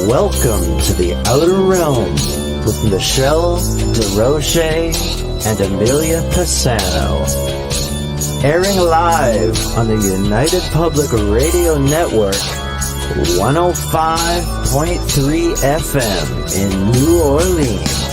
Welcome to the Outer Realm with Michelle DeRoche and Amelia Pisano. Airing live on the United Public Radio Network, 105.3 FM in New Orleans.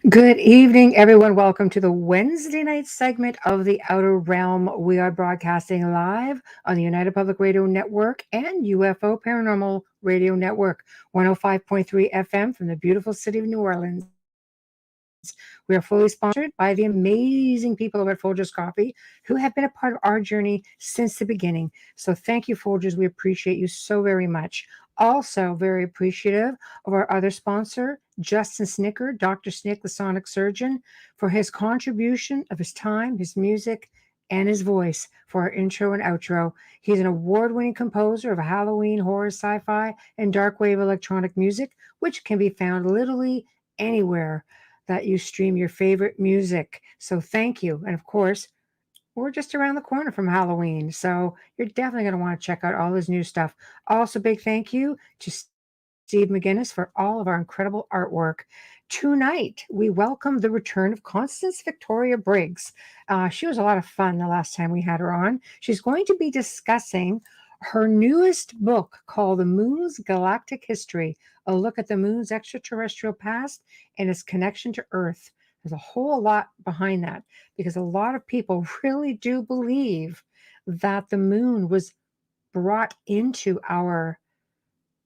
Good evening, everyone. Welcome to the Wednesday night segment of The Outer Realm. We are broadcasting live on the United Public Radio Network and UFO Paranormal Radio Network, 105.3 FM from the beautiful city of New Orleans. We are fully sponsored by the amazing people over at Folgers Coffee who have been a part of our journey since the beginning. So thank you, Folgers. We appreciate you so very much. Also very appreciative of our other sponsor, Justin Snicker, Dr. Snick, the sonic surgeon, for his contribution of his time, his music, and his voice for our intro and outro. He's an award-winning composer of Halloween, horror, sci-fi, and dark wave electronic music, which can be found literally anywhere that you stream your favorite music. So thank you. And of course, we're just around the corner from Halloween, so you're definitely going to want to check out all his new stuff. Also, big thank you to Steve McGinnis for all of our incredible artwork. Tonight, we welcome the return of Constance Victoria Briggs. She was a lot of fun the last time we had her on. She's going to be discussing her newest book called The Moon's Galactic History, a look at the moon's extraterrestrial past and its connection to Earth. There's a whole lot behind that because a lot of people really do believe that the moon was brought into our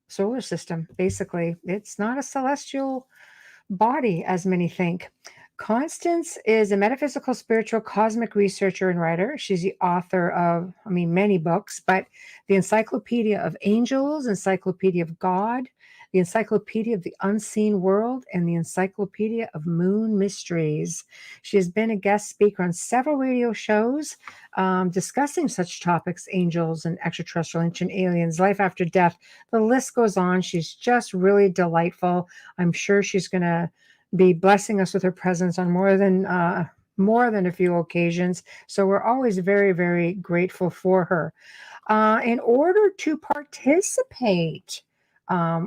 solar system. Basically, it's not a celestial body as many think. Constance is a metaphysical, spiritual, cosmic researcher and writer. She's the author of, many books, but the Encyclopedia of Angels, Encyclopedia of God, the Encyclopedia of the Unseen World, and the Encyclopedia of Moon Mysteries. She has been a guest speaker on several radio shows discussing such topics, angels and extraterrestrial, ancient aliens, life after death. The list goes on. She's just really delightful. I'm sure she's going to be blessing us with her presence on more than a few occasions. So we're always very, very grateful for her. In order to participate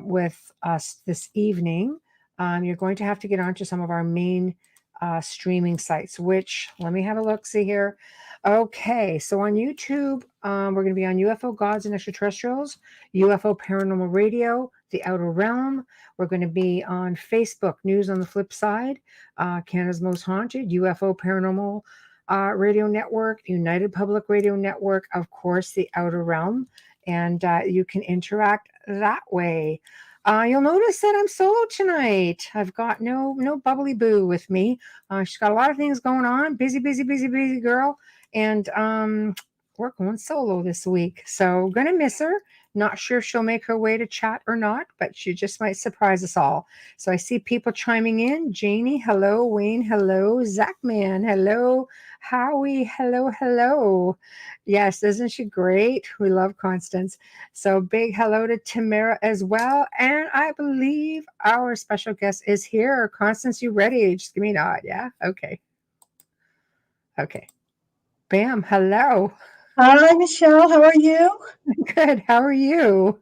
with us this evening, you're going to have to get onto some of our main streaming sites, which, let me have a look, see here. Okay, so on YouTube, we're going to be on UFO Gods and Extraterrestrials, UFO Paranormal Radio, The Outer Realm. We're going to be on Facebook, News on the Flip Side, Canada's Most Haunted, UFO Paranormal Radio Network, United Public Radio Network, of course, The Outer Realm, and you can interact that way. You'll notice that I'm solo tonight. I've got no bubbly boo with me. She's got a lot of things going on. Busy girl. And we're going solo this week. So gonna miss her. Not sure if she'll make her way to chat or not, but she just might surprise us all. So I see people chiming in. Janie, hello. Wayne, hello. Zachman, hello. Howie, hello. Yes, isn't she great? We love Constance. So big hello to Tamara as well. And I believe our special guest is here. Constance, you ready? Just give me a nod. Yeah? Okay. Bam. Hello. Hi, Michelle. How are you? Good. How are you?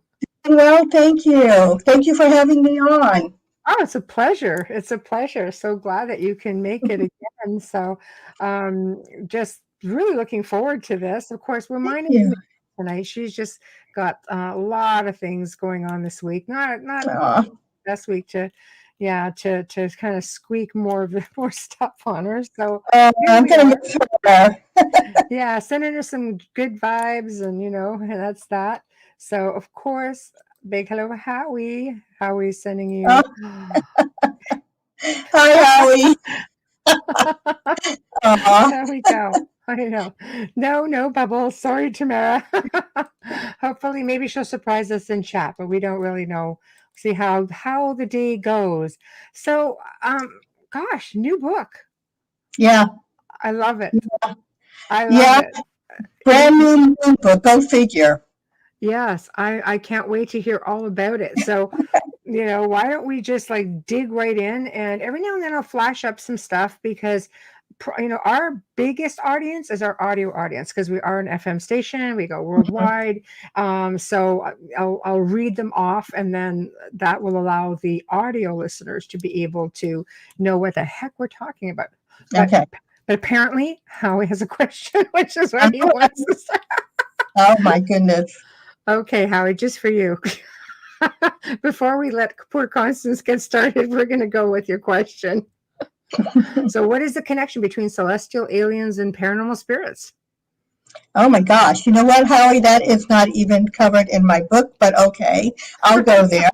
Well, thank you. Thank you for having me on. Oh, it's a pleasure. So glad that you can make it again. So just really looking forward to this. Of course, reminding you tonight, she's just got a lot of things going on this week. Not best week to kind of squeak more stuff on her. So I'm gonna miss her. Yeah, sending her some good vibes, and that's that. So of course, big hello to Howie. Howie's sending you. Hi, Howie. There we go. I know. No bubbles. Sorry, Tamara. Hopefully, maybe she'll surprise us in chat, but we don't really know. See how the day goes. So, gosh, new book. Yeah. I love it. I love Yeah. it. Brand new book. Go figure. Yes, I can't wait to hear all about it. So, why don't we just like dig right in, and every now and then I'll flash up some stuff because our biggest audience is our audio audience because we are an FM station, we go worldwide. So I'll read them off, and then that will allow the audio listeners to be able to know what the heck we're talking about. Okay. But apparently Howie has a question, which is what he wants to say. Oh my goodness. Okay, Howie, just for you. Before we let poor Constance get started, we're going to go with your question. So what is the connection between celestial aliens and paranormal spirits? Oh my gosh. You know what, Howie? That is not even covered in my book, but okay. I'll go there.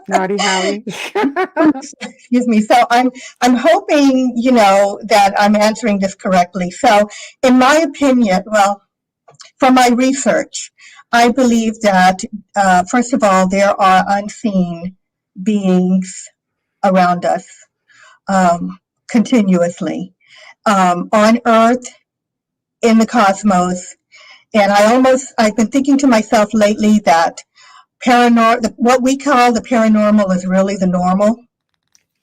Naughty Howie. Excuse me. So I'm hoping, that I'm answering this correctly. So in my opinion, well, from my research, I believe that, first of all, there are unseen beings around us continuously on Earth, in the cosmos. And I've been thinking to myself lately that what we call the paranormal is really the normal.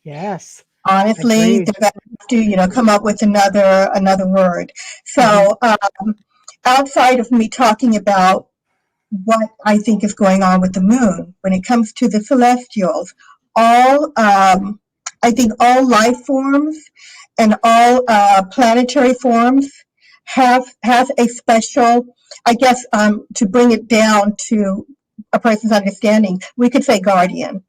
Yes. Honestly, Agreed. they're going to have to, come up with another word. So outside of me talking about what I think is going on with the moon, when it comes to the celestials, I think all life forms and all planetary forms has a special, I guess, to bring it down to a person's understanding, we could say guardian.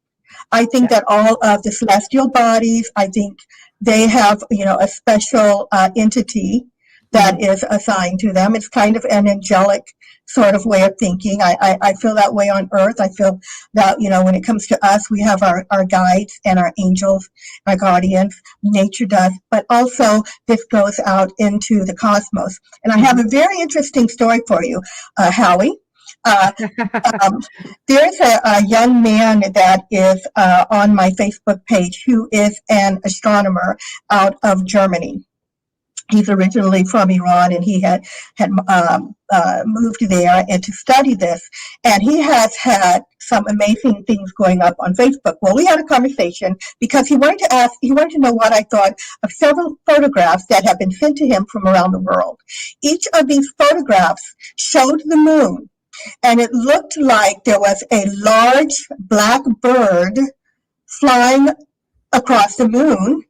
I think that all of the celestial bodies, I think they have, a special entity that is assigned to them. It's kind of an angelic sort of way of thinking. I feel that way on Earth. I feel that, when it comes to us, we have our guides and our angels, our guardians. Nature does. But also, this goes out into the cosmos. And I have a very interesting story for you, Howie. There's a young man that is on my Facebook page who is an astronomer out of Germany. He's originally from Iran, and he had moved there and to study this. And he has had some amazing things going up on Facebook. Well, we had a conversation because he wanted to know what I thought of several photographs that have been sent to him from around the world. Each of these photographs showed the moon, and it looked like there was a large black bird flying across the moon.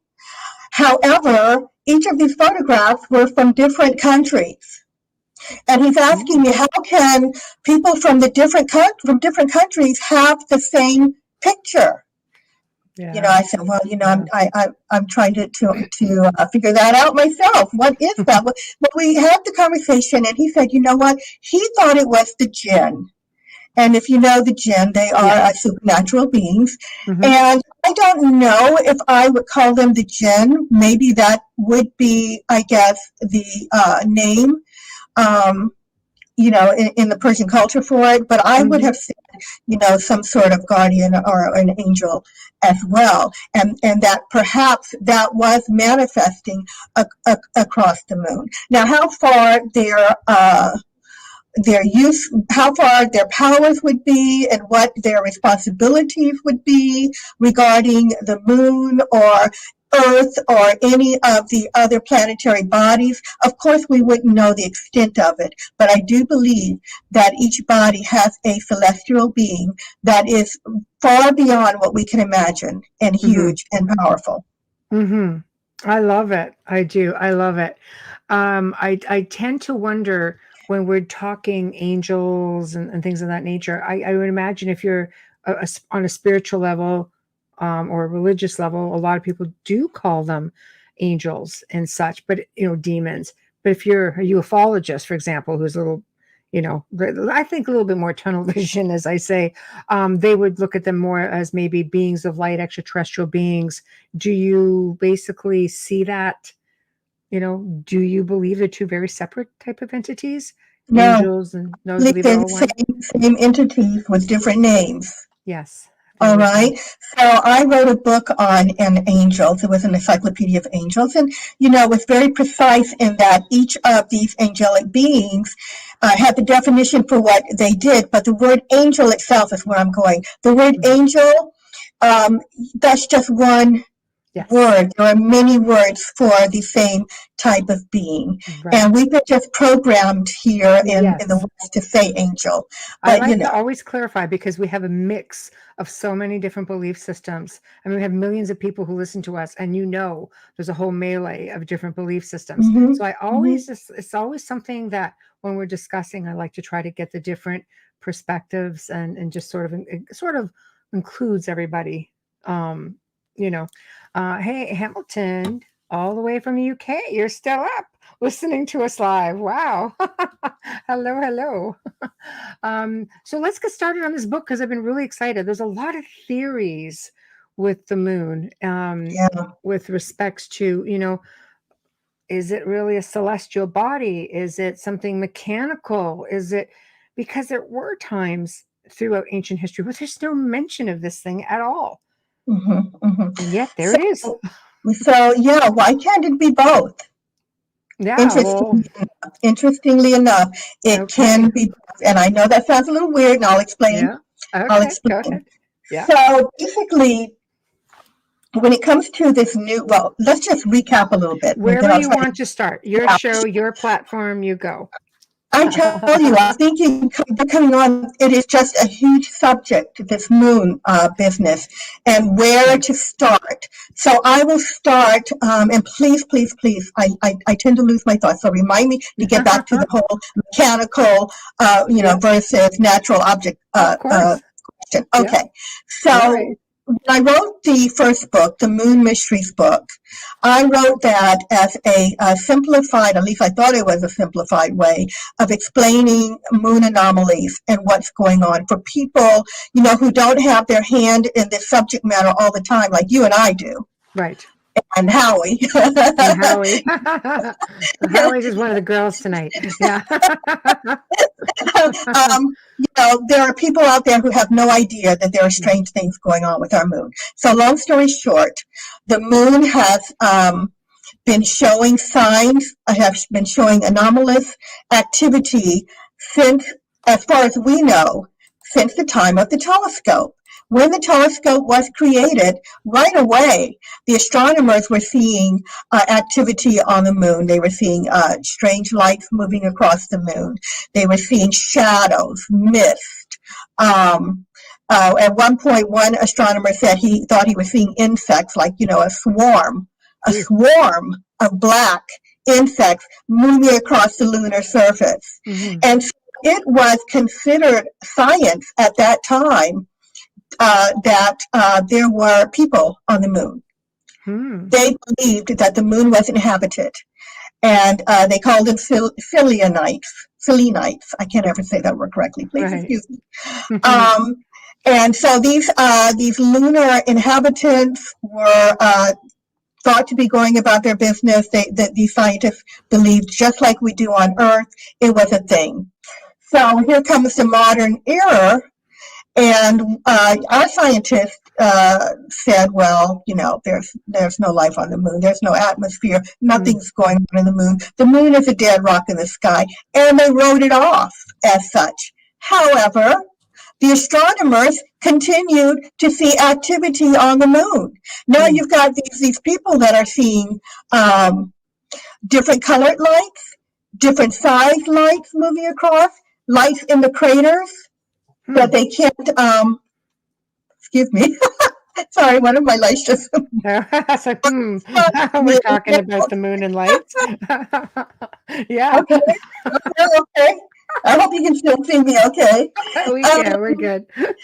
However, each of these photographs were from different countries. And he's asking me, how can people from different countries have the same picture? Yeah. I said, well, I'm trying to figure that out myself. What is that? But we had the conversation, and he said, you know what? He thought it was the jinn. And if you know the jinn, they are supernatural beings. And I don't know if I would call them the jinn. Maybe that would be, I guess, the name, in the Persian culture for it. But I would have said, some sort of guardian or an angel as well. And that perhaps that was manifesting across the moon. Now, how far how far their powers would be and what their responsibilities would be regarding the moon or Earth or any of the other planetary bodies. Of course, we wouldn't know the extent of it, but I do believe that each body has a celestial being that is far beyond what we can imagine and huge and powerful. I love it. I do. I love it. I tend to wonder when we're talking angels and things of that nature. I would imagine if you're on a spiritual level or a religious level, a lot of people do call them angels and such, but demons. But if you're a ufologist, for example, who's a little, I think a little bit more tunnel vision, as I say, they would look at them more as maybe beings of light, extraterrestrial beings. Do you basically see that? Do you believe they're two very separate type of entities? No, Angels and those believe they're all one? same entities with different names. Yes, All right. So I wrote a book on angels. It was an Encyclopedia of Angels. And, it was very precise in that each of these angelic beings had the definition for what they did. But the word angel itself is where I'm going. The word angel, that's just one word. There are many words for the same type of being. Right. And we've been just programmed here in the West to say angel. But, I like to always clarify, because we have a mix of so many different belief systems. I mean, we have millions of people who listen to us, and there's a whole melee of different belief systems. Mm-hmm. So I always it's always something that when we're discussing, I like to try to get the different perspectives and just sort of includes everybody. Hey, Hamilton, all the way from the UK, you're still up listening to us live. Wow. Hello. So let's get started on this book, because I've been really excited. There's a lot of theories with the moon, with respects to, is it really a celestial body? Is it something mechanical? Is it, because there were times throughout ancient history where there's no mention of this thing at all. And yet there it is. So why can't it be both? Yeah. Interestingly enough, it can be both. And I know that sounds a little weird, and I'll explain. Yeah. Okay, I'll explain. Go ahead. Yeah. So basically, when it comes to this let's just recap a little bit. Wherever you want to start. Your show, your platform, you go. I tell you, I think coming on, it is just a huge subject, this moon business, and where to start. So I will start, and please, I tend to lose my thoughts, so remind me to get back to the whole mechanical, versus natural object question. Okay, so when I wrote the first book, the Moon Mysteries book, I wrote that as a simplified, at least I thought it was a simplified way of explaining moon anomalies and what's going on for people, who don't have their hand in this subject matter all the time, like you and I do. Right. And Howie. Howie's is one of the girls tonight. Yeah. There are people out there who have no idea that there are strange things going on with our moon. So long story short, the moon has been showing signs, has been showing anomalous activity since, as far as we know, since the time of the telescope. When the telescope was created, right away, the astronomers were seeing activity on the moon. They were seeing strange lights moving across the moon. They were seeing shadows, mist. At one point, one astronomer said he thought he was seeing insects, like, a swarm of black insects moving across the lunar surface. Mm-hmm. And so it was considered science at that time that there were people on the moon. They believed that the moon was inhabited, and they called them Selenites. I can't ever say that word correctly. Please excuse me. And so these lunar inhabitants were thought to be going about their business. These scientists believed, just like we do on Earth, it was a thing. So here comes the modern era. And our scientists said, well, there's no life on the moon. There's no atmosphere. Nothing's going on in the moon. The moon is a dead rock in the sky. And they wrote it off as such. However, the astronomers continued to see activity on the moon. Now you've got these people that are seeing different colored lights, different size lights moving across, lights in the craters. But they can't, excuse me. Sorry, one of my lights just. It's like, we're talking about the moon and lights. Yeah. Okay. I hope you can still see me okay. We can, we're good. So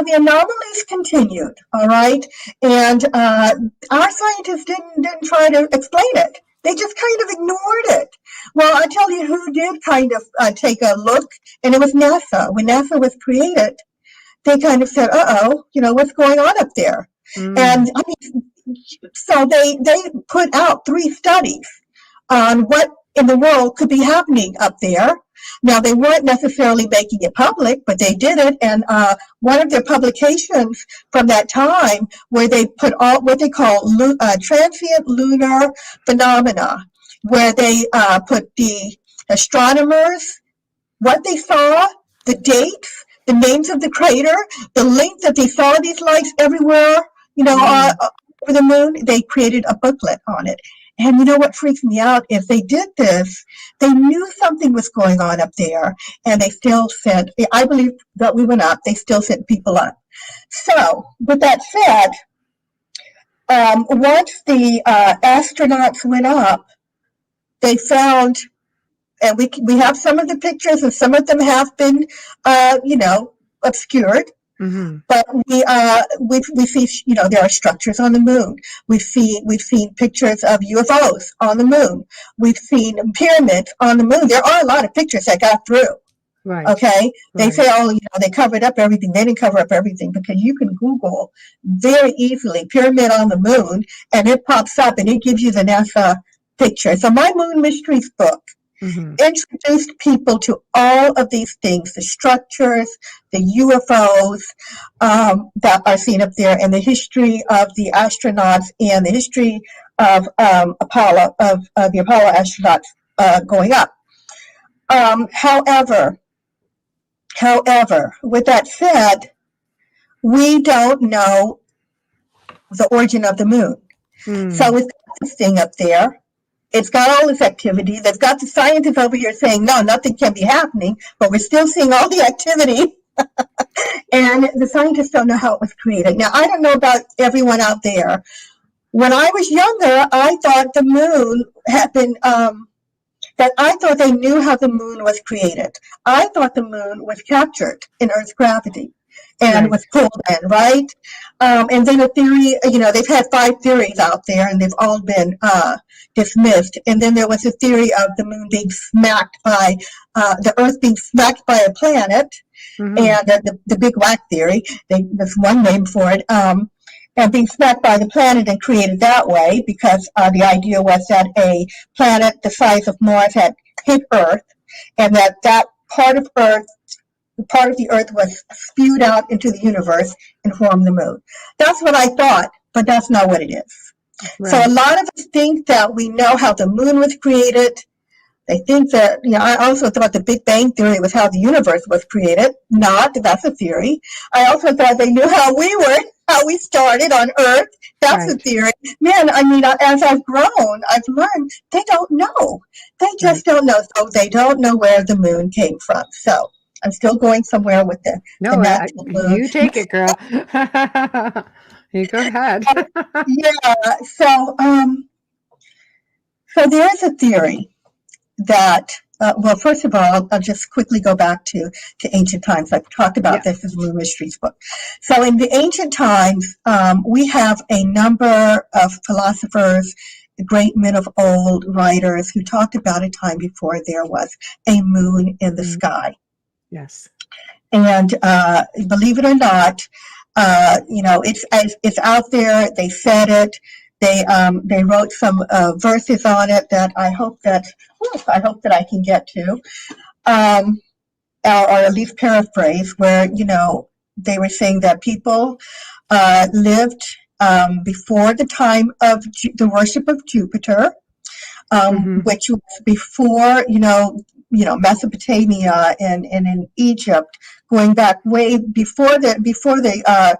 the anomalies continued, all right? And our scientists didn't try to explain it. They just kind of ignored it. Well, I tell you who did kind of take a look, and it was NASA. When NASA was created, they kind of said, what's going on up there? And so they put out 3 studies on what in the world could be happening up there. Now, they weren't necessarily making it public, but they did it. And one of their publications from that time, where they put all what they call transient lunar phenomena, where they put the astronomers, what they saw, the dates, the names of the crater, the length that they saw these lights everywhere, over the moon. They created a booklet on it. And you know what freaks me out is they did this, they knew something was going on up there, and they still sent, I believe that we went up, they still sent people up. So, with that said, once the astronauts went up, they found, and we have some of the pictures, and some of them have been, obscured. Mm-hmm. But we see, there are structures on the moon. We've seen pictures of UFOs on the moon. We've seen pyramids on the moon. There are a lot of pictures that got through. Right. Okay. They say, they covered up everything. They didn't cover up everything, because you can Google very easily pyramid on the moon, and it pops up and it gives you the NASA picture. So my Moon Mysteries book introduced people to all of these things, the structures, the UFOs that are seen up there, and the history of the astronauts, and the history of the Apollo astronauts going up. However, with that said, we don't know the origin of the moon. So we've got this thing up there. It's got all this activity. They've got the scientists over here saying, no, nothing can be happening, but we're still seeing all the activity. And the scientists don't know how it was created. Now, I don't know about everyone out there. When I was younger, I thought the moon had been, that I thought they knew how the moon was created. I thought the moon was captured in Earth's gravity and was pulled in, right? And then a theory, they've had 5 theories out there, and they've all been dismissed. And then there was a theory of the moon being smacked by, the Earth being smacked by a planet, and the Big Whack theory, there's one name for it, and being smacked by the planet and created that way, because the idea was that a planet the size of Mars had hit Earth, and that part of the Earth was spewed out into the universe and formed the moon. That's what I thought, but that's not what it is. Right. So a lot of us think that we know how the moon was created. They think that, I also thought the Big Bang Theory was how the universe was created. Not, that's a theory. I also thought they knew how we started on Earth. That's a theory. Man, as I've grown, I've learned they don't know. They just don't know. So they don't know where the moon came from. So I'm still going somewhere with the natural moon. You take it, girl. You go ahead. So there's a theory that, first of all, I'll just quickly go back to ancient times. I've talked about this in the Moon Mysteries book. So in the ancient times, we have a number of philosophers, great men of old, writers, who talked about a time before there was a moon in the sky. Yes. And believe it or not, it's out there. They said it. They wrote some verses on it that I hope that I can get to, or at least paraphrase, where they were saying that people lived before the time of the worship of Jupiter, which was before Mesopotamia and in Egypt, going back way before the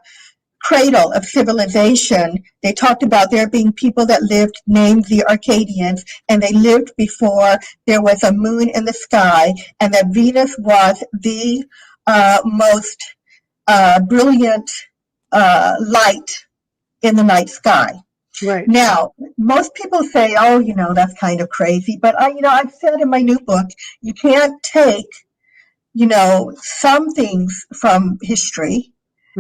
cradle of civilization. They talked about there being people that lived named the Arcadians, and they lived before there was a moon in the sky, and that Venus was the most brilliant light in the night sky. Right. Now, most people say, oh, that's kind of crazy, but I've said in my new book, you can't take, some things from history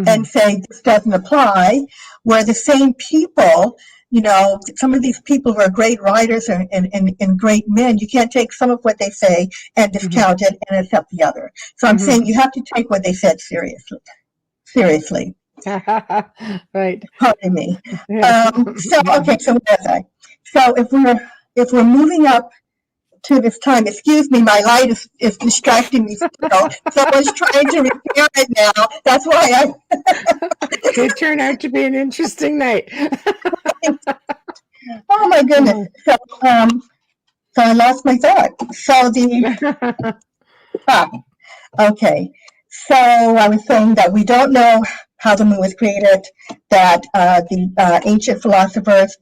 and say this doesn't apply, where the same people, some of these people were great writers and great men. You can't take some of what they say and discount it and accept the other. So I'm saying you have to take what they said seriously. Right. Pardon me. So what was I? So if we're moving up to this time. Excuse me, my light is distracting me still. Someone's trying to repair it now. That's why Did turn out to be an interesting night. oh my goodness. So I lost my thought. Okay. So I was saying that we don't know how the moon was created, that the ancient philosophers,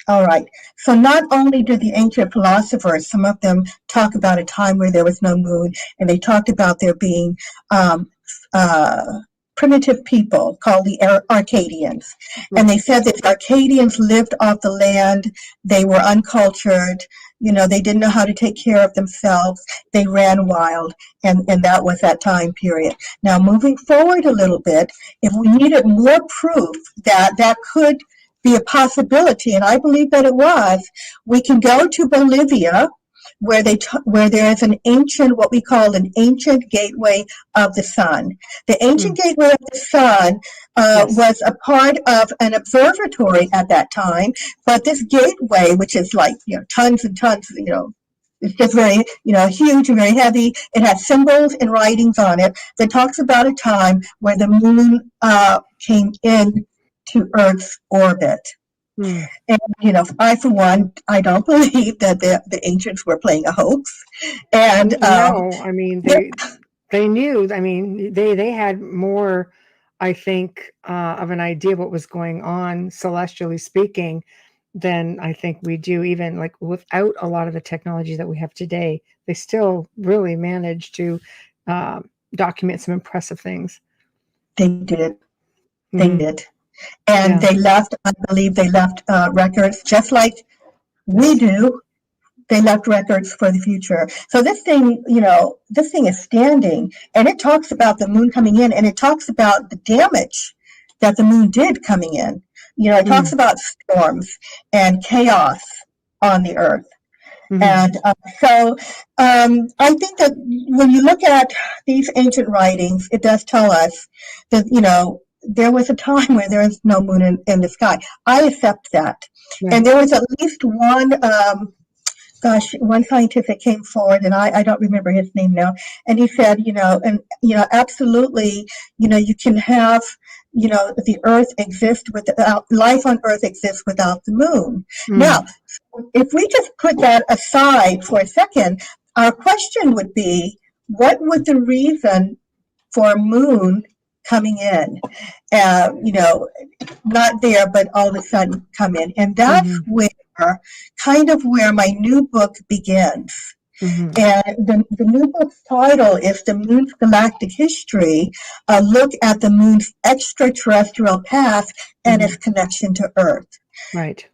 all right. So not only did the ancient philosophers, some of them talk about a time where there was no moon, and they talked about there being primitive people called the Arcadians. And they said that the Arcadians lived off the land. They were uncultured. They didn't know how to take care of themselves. They ran wild. And that was that time period. Now, moving forward a little bit, if we needed more proof that could be a possibility, and I believe that it was, we can go to Bolivia, where there is an ancient, what we call an ancient gateway of the sun. The ancient gateway of the sun was a part of an observatory at that time, but this gateway, which is like tons and tons, it's just very huge and very heavy. It has symbols and writings on it that talks about a time where the moon came in to Earth's orbit. And I, for one, I don't believe that the ancients were playing a hoax. And no, I mean they knew. I mean they had more, I think, of an idea of what was going on, celestially speaking, than I think we do. Even like without a lot of the technology that we have today, they still really managed to document some impressive things. They did. They did. And they left, I believe they left records just like we do. They left records for the future. So this thing is standing, and it talks about the moon coming in, and it talks about the damage that the moon did coming in. It talks about storms and chaos on the earth. And so I think that when you look at these ancient writings, it does tell us that, there was a time where there was no moon in the sky. I accept that. And there was at least one scientist that came forward, and I don't remember his name now, and he said, absolutely, you can have, the earth exist without, life on earth exists without the moon. Now, if we just put that aside for a second, our question would be, what would the reason for a moon coming in, not there, but all of a sudden come in? And that's where my new book begins. And the new book's title is The Moon's Galactic History, a look at the moon's extraterrestrial past and its connection to Earth. Right.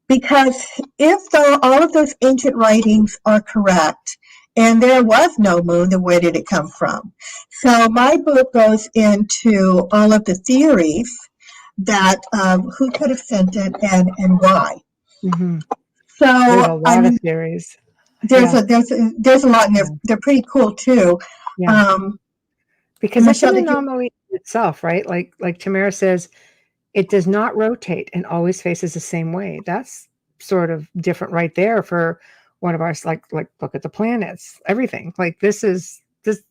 Because if all of those ancient writings are correct, and there was no moon, then where did it come from? So my book goes into all of the theories that who could have sent it and why. So there's a lot of theories. There's a lot, and they're pretty cool too. Because it's an anomaly in itself, right? Like Tamara says, it does not rotate and always faces the same way. That's sort of different right there for one of ours. Like look at the planets, everything. Like this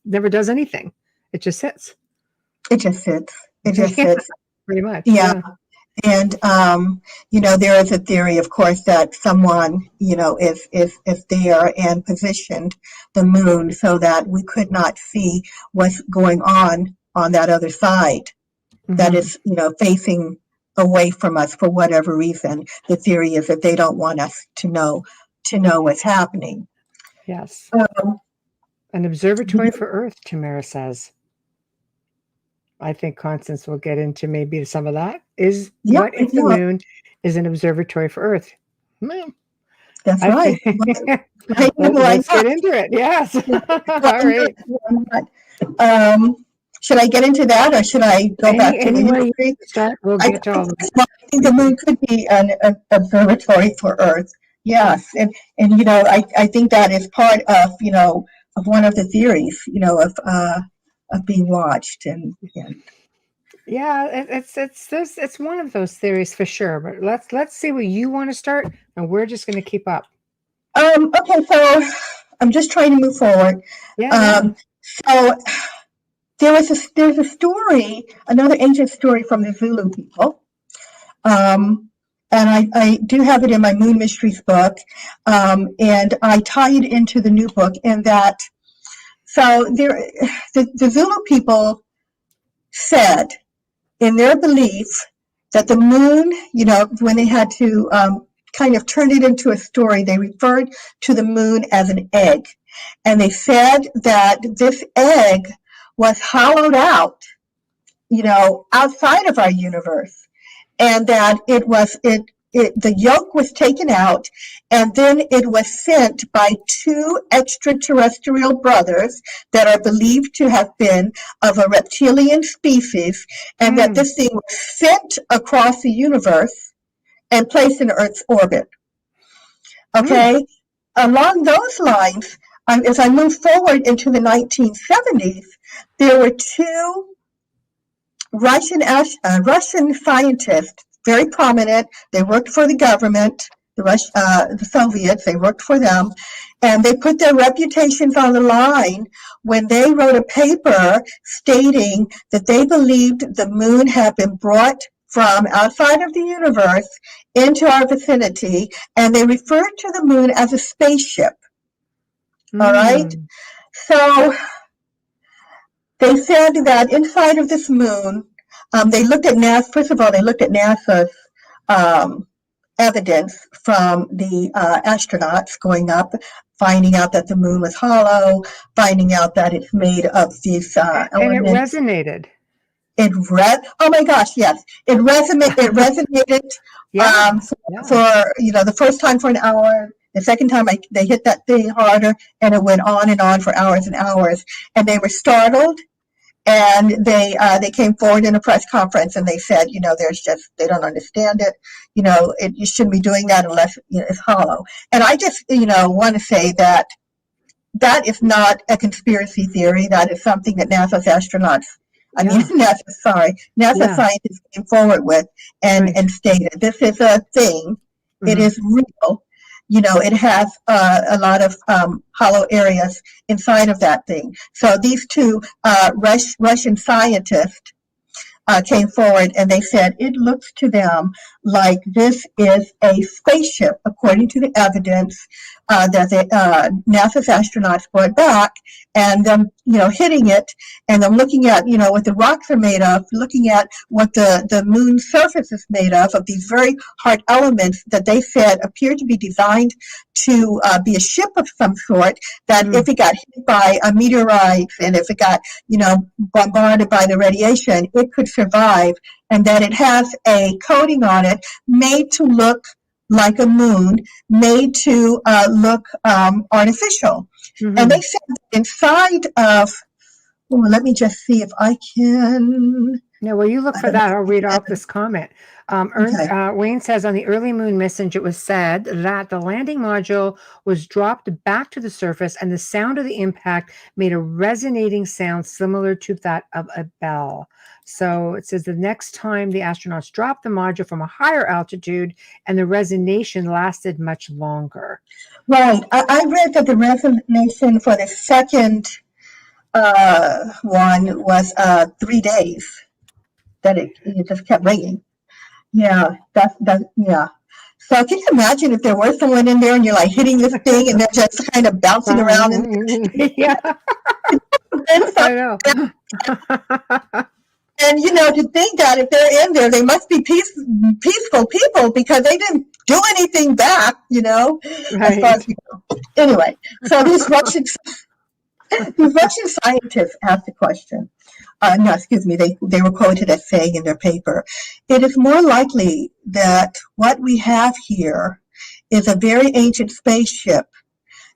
never does anything. It just sits. It just sits. Pretty much. Yeah. And there is a theory, of course, that someone is there and positioned the moon so that we could not see what's going on that other side that is facing away from us for whatever reason. The theory is that they don't want us to know what's happening. Yes. An observatory for Earth, Tamara says. I think Constance will get into maybe some of that. What if the moon is an observatory for Earth? That's right. Let's get into it. Yes. All right. Should I get into that, or should I go back to the history? We'll get to all of it. I think the moon could be an observatory for Earth. Yes, and I think that is part of of one of the theories of being watched and. It's one of those theories for sure. But let's see where you want to start, and we're just going to keep up. Okay, so I'm just trying to move forward. Yeah. So there's a story, another ancient story from the Zulu people. And I do have it in my Moon Mysteries book, and I tie it into the new book in that. So the Zulu people said, in their belief, that the moon, when they had to kind of turn it into a story, they referred to the moon as an egg. And they said that this egg was hollowed out, outside of our universe, and that the yolk was taken out, and then it was sent by two extraterrestrial brothers that are believed to have been of a reptilian species, and that this thing was sent across the universe and placed in Earth's orbit. Okay? Along those lines, as I move forward into the 1970s, there were two Russian scientists, very prominent. They worked for the government, the Soviets. They worked for them, and they put their reputations on the line when they wrote a paper stating that they believed the moon had been brought from outside of the universe into our vicinity, and they referred to the moon as a spaceship. All right? So they said that inside of this moon, they looked at NASA. First of all, they looked at NASA's evidence from the astronauts going up, finding out that the moon was hollow, finding out that it's made of these elements. And it resonated. Oh my gosh, yes, it resonated. For the first time for an hour. The second time they hit that thing harder, and it went on and on for hours and hours. And they were startled, and they came forward in a press conference, and they said, they don't understand it. You shouldn't be doing that unless it's hollow. And I just want to say that is not a conspiracy theory. That is something that NASA's scientists came forward with and stated. This is a thing. It is real. It has a lot of hollow areas inside of that thing. So these two Russian scientists came forward, and they said it looks to them like this is a spaceship, according to the evidence that the NASA's astronauts brought back, and them, hitting it, and them looking at, what the rocks are made of, looking at what the moon's surface is made of these very hard elements that they said appeared to be designed to be a ship of some sort, that if it got hit by a meteorite, and if it got, bombarded by the radiation, it could survive, and that it has a coating on it made to look like a moon, made to look artificial. And they said that inside of, let me just see if I can. No, well, you look for that. I'll read off this comment. Wayne says, on the early moon message, it was said that the landing module was dropped back to the surface, and the sound of the impact made a resonating sound similar to that of a bell. So it says the next time the astronauts dropped the module from a higher altitude, and the resonation lasted much longer. Right. I read that the resonation for the second one was 3 days. That it just kept ringing. Yeah, yeah. So can you imagine if there were someone in there and you're like hitting this thing and they're just kind of bouncing around? Yeah. I know. And to think that if they're in there, they must be peaceful people because they didn't do anything back, Right. As far as Anyway, so these Russian scientists asked the question. They were quoted as saying in their paper, it is more likely that what we have here is a very ancient spaceship,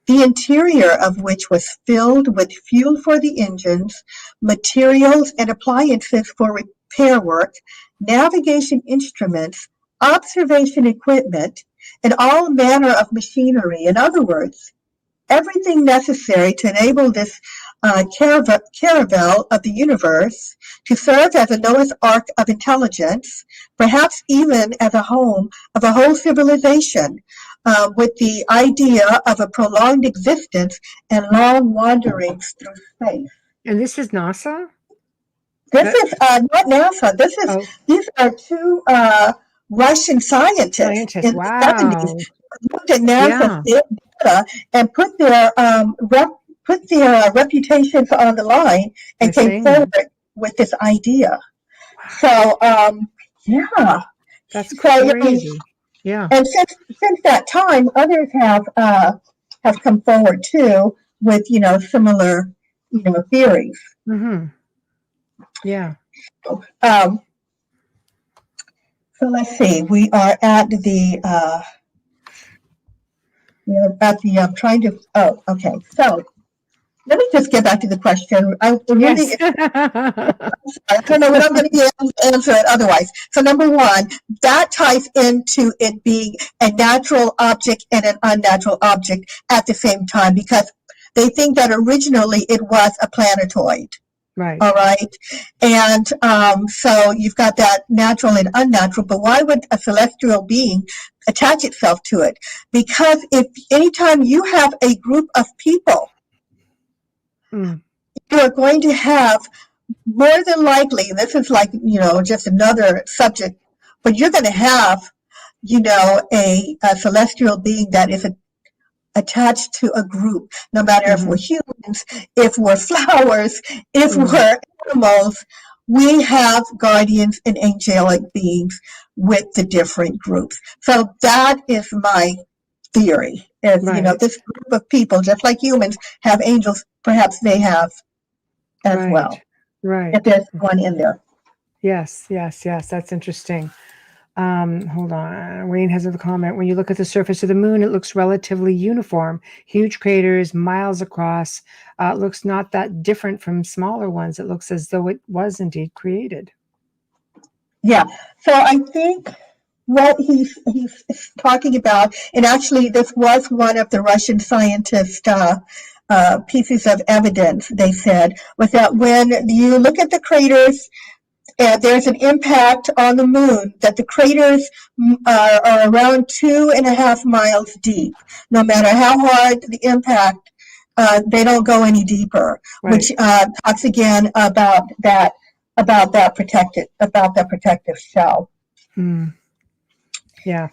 the interior of which was filled with fuel for the engines, materials and appliances for repair work, navigation instruments, observation equipment, and all manner of machinery. In other words, everything necessary to enable this caravel of the universe to serve as a Noah's Ark of intelligence, perhaps even as a home of a whole civilization. with the idea of a prolonged existence and long wanderings through space. And this is NASA? This is not NASA. These are two Russian scientists in the Wow. 70s who looked at NASA's Yeah. data and put their reputations on the line and came forward with this idea. So yeah, that's so, crazy. Yeah. And since that time, others have come forward too with similar theories. Mm-hmm. Yeah. So let's see. We are at the trying to. Oh, okay. So let me just get back to the question. I really, I don't know what I'm going to answer it otherwise. So number one, that ties into it being a natural object and an unnatural object at the same time, because they think that originally it was a planetoid. Right. All right. And so you've got that natural and unnatural, but why would a celestial being attach itself to it? Because if anytime you have a group of people, you are going to have more than likely, this is like, just another subject, but you're going to have, a celestial being that is attached to a group, no matter if we're humans, if we're flowers, if we're animals, we have guardians and angelic beings with the different groups. So that is my theory. Is this group of people, just like humans have angels, perhaps they have as well. Right. If there's one in there. Yes. That's interesting. Hold on. Wayne has a comment. When you look at the surface of the moon, it looks relatively uniform. Huge craters, miles across. It looks not that different from smaller ones. It looks as though it was indeed created. Yeah. So I think what he's talking about, and actually this was one of the Russian scientists' pieces of evidence, they said, was that when you look at the craters, there's an impact on the moon, that the craters are around 2.5 miles deep. No matter how hard the impact, they don't go any deeper, which talks again about that protective shell. Yeah,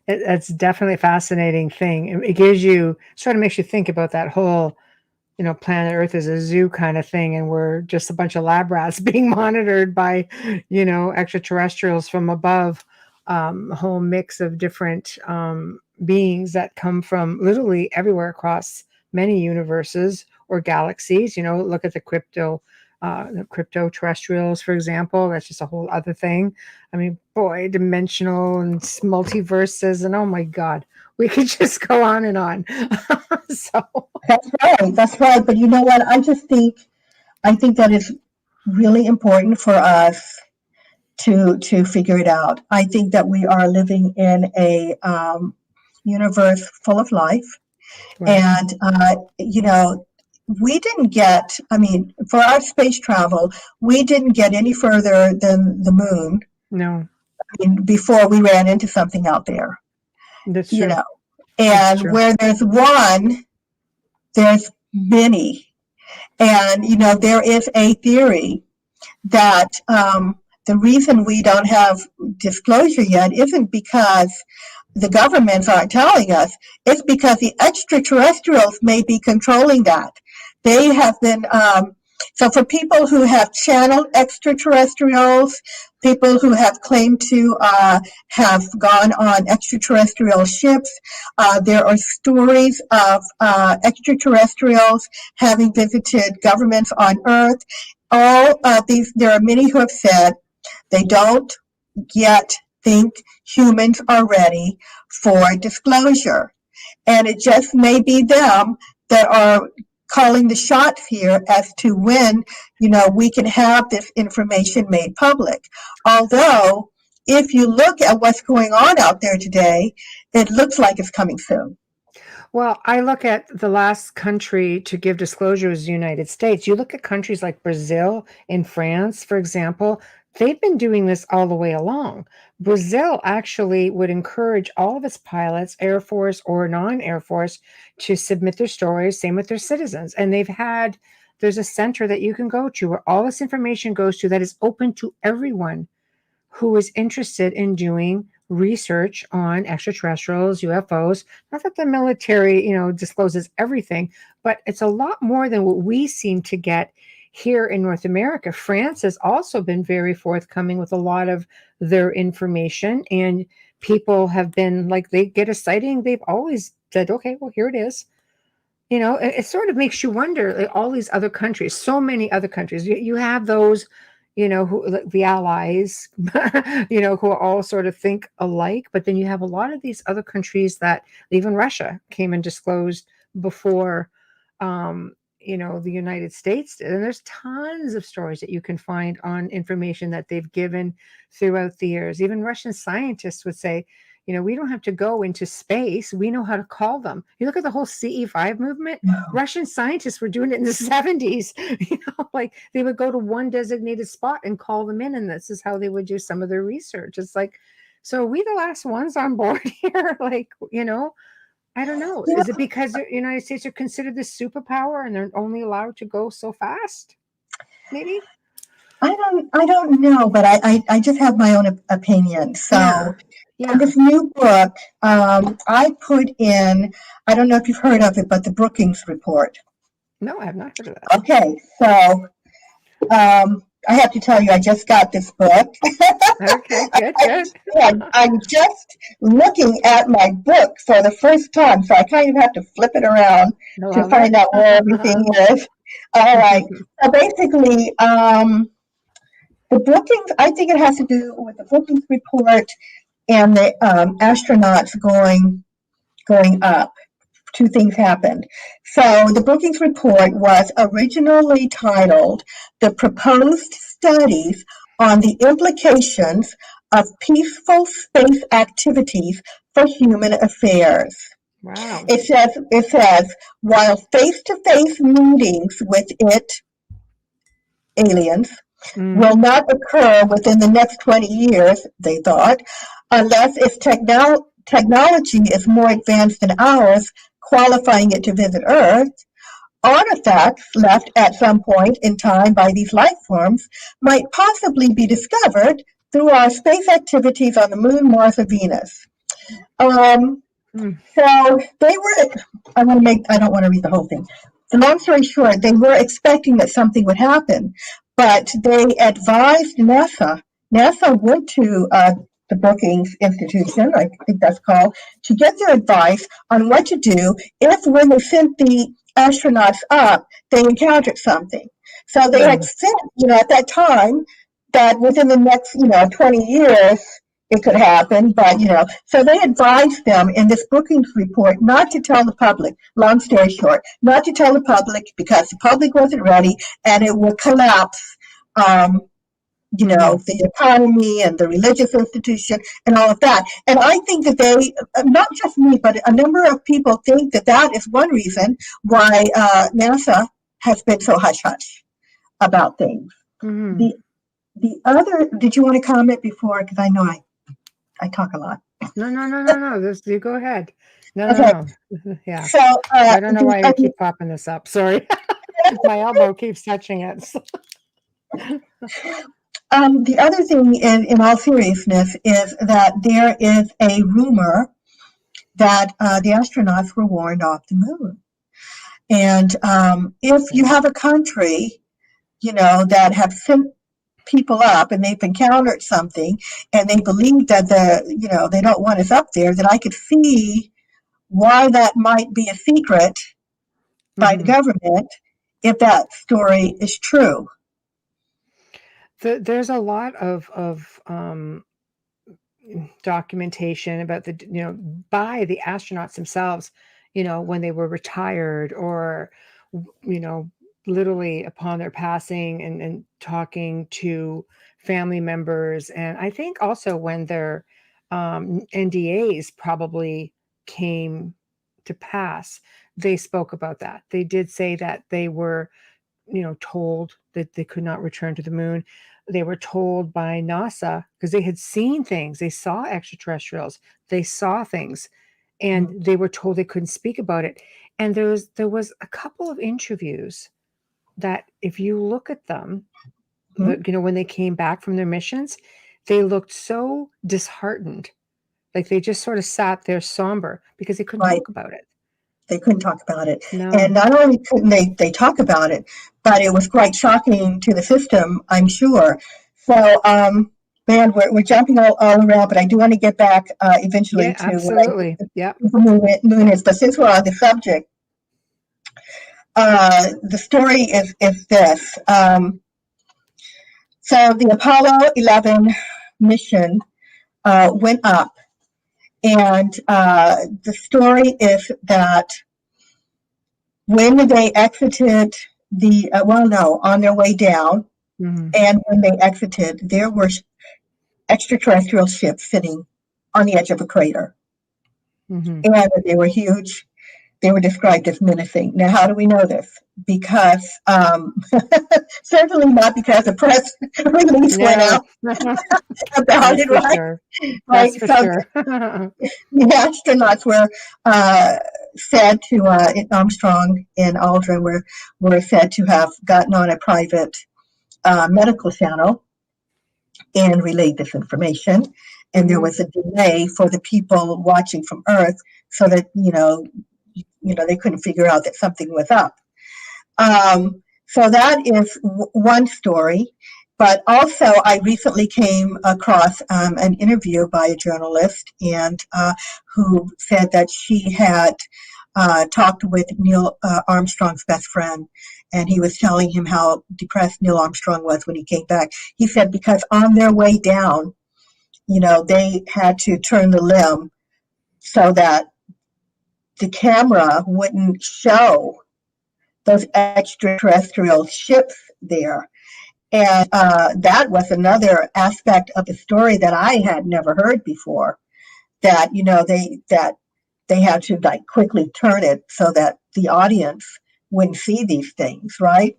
it's definitely a fascinating thing. It gives you, sort of makes you think about that whole, planet Earth is a zoo kind of thing, and we're just a bunch of lab rats being monitored by, extraterrestrials from above. A whole mix of different beings that come from literally everywhere across many universes or galaxies. Look at the crypto-terrestrials, for example. That's just a whole other thing. I mean, boy, dimensional and multiverses, and oh my God, we could just go on and on. So that's right. But you know what? I think that is really important for us to figure it out. I think that we are living in a universe full of life, and we didn't get. I mean, for our space travel, we didn't get any further than the moon. No. Before we ran into something out there. That's true. And where there's one, there's many. And, there is a theory that the reason we don't have disclosure yet isn't because the governments aren't telling us. It's because the extraterrestrials may be controlling that. They have been, so for people who have channeled extraterrestrials, people who have claimed to have gone on extraterrestrial ships, there are stories of extraterrestrials having visited governments on Earth. All of these, there are many who have said they don't yet think humans are ready for disclosure. And it just may be them that are calling the shots here as to when, we can have this information made public. Although, if you look at what's going on out there today, it looks like it's coming soon. Well, I look at the last country to give disclosure is the United States. You look at countries like Brazil and France, for example, they've been doing this all the way along. Brazil actually would encourage all of its pilots, Air Force or non-Air Force, to submit their stories, same with their citizens. And there's a center that you can go to where all this information goes to that is open to everyone who is interested in doing research on extraterrestrials, UFOs. Not that the military, discloses everything, but it's a lot more than what we seem to get here in North America. France has also been very forthcoming with a lot of their information, and people have been like, they get a sighting, they've always said, okay, well, here it is. It sort of makes you wonder, like, all these other countries, so many other countries. You have those, who, like, the allies, who all sort of think alike. But then you have a lot of these other countries that even Russia came and disclosed before, the United States did. And there's tons of stories that you can find on information that they've given throughout the years. Even Russian scientists would say, we don't have to go into space. We know how to call them. You look at the whole CE5 movement. Russian scientists were doing it in the 70s. Like they would go to one designated spot and call them in. And this is how they would do some of their research. It's like, so are we the last ones on board here? Like, I don't know. Yeah. Is it because the United States are considered this superpower and they're only allowed to go so fast? Maybe. I don't know, but I just have my own opinion. So Yeah. in this new book, I put in, I don't know if you've heard of it, but the Brookings Report. No, I have not heard of that. Okay, so I have to tell you, I just got this book. Okay, good. I'm just looking at my book for the first time, so I kind of have to flip it around to find out where everything is. All right, so basically, the Brookings, I think it has to do with the Brookings Report and the astronauts going up. Two things happened. So the Brookings Report was originally titled "The Proposed Studies on the Implications of Peaceful Space Activities for Human Affairs." Wow. It says while face-to-face meetings with aliens will not occur within the next 20 years, they thought, unless its technology is more advanced than ours, qualifying it to visit Earth. Artifacts left at some point in time by these life forms might possibly be discovered through our space activities on the Moon, Mars, or Venus. So they were, I don't want to read the whole thing. The long story short, they were expecting that something would happen, but they advised NASA. NASA went to the Brookings Institution, I think that's called, to get their advice on what to do if, when they sent the astronauts up, they encountered something. So they had said, at that time, that within the next, 20 years, it could happen, but, so they advised them in this Brookings Report not to tell the public, long story short, not to tell the public because the public wasn't ready and it would collapse, the economy and the religious institution and all of that. And I think that they, not just me, but a number of people think that that is one reason why NASA has been so hush-hush about things. The other, did you want to comment before? Because I know I talk a lot. No. You go ahead. No. Yeah. So I don't know why I keep popping this up. Sorry. My elbow keeps touching it. The other thing, in all seriousness, is that there is a rumor that the astronauts were warned off the moon. And if you have a country, that have sent people up and they've encountered something and they believe that they don't want us up there, then I could see why that might be a secret by the government if that story is true. There's a lot of documentation about by the astronauts themselves, when they were retired or, literally upon their passing and talking to family members. And I think also when their NDAs probably came to pass, they spoke about that. They did say that they were, told that they could not return to the moon. they were told by NASA, because they had seen things, they saw extraterrestrials, they saw things, and they were told they couldn't speak about it. And there was a couple of interviews that, if you look at them, when they came back from their missions, they looked so disheartened, like they just sort of sat there somber because they couldn't Right. talk about it. They couldn't talk about it. No. And not only couldn't they talk about it, but it was quite shocking to the system, I'm sure. So, man, we're jumping all around, but I do want to get back eventually Yeah, to absolutely. Yeah. the moon is. But since we're on the subject, the story is this. So the Apollo 11 mission went up, and the story is that when they exited on their way down, and when they exited, there were extraterrestrial ships sitting on the edge of a crater, and they were huge. They were described as menacing. Now, how do we know this? Because certainly not because the press release went out about it, right? Sure. Right. That's for So sure. the astronauts were said to Armstrong and Aldrin were said to have gotten on a private medical channel and relayed this information. And there was a delay for the people watching from Earth, so that they couldn't figure out that something was up. So that is one story. But also, I recently came across an interview by a journalist, and who said that she had talked with Neil Armstrong's best friend, and he was telling him how depressed Neil Armstrong was when he came back. He said because on their way down, they had to turn the limb so that the camera wouldn't show those extraterrestrial ships there. And that was another aspect of the story that I had never heard before. That they had to quickly turn it so that the audience wouldn't see these things, right?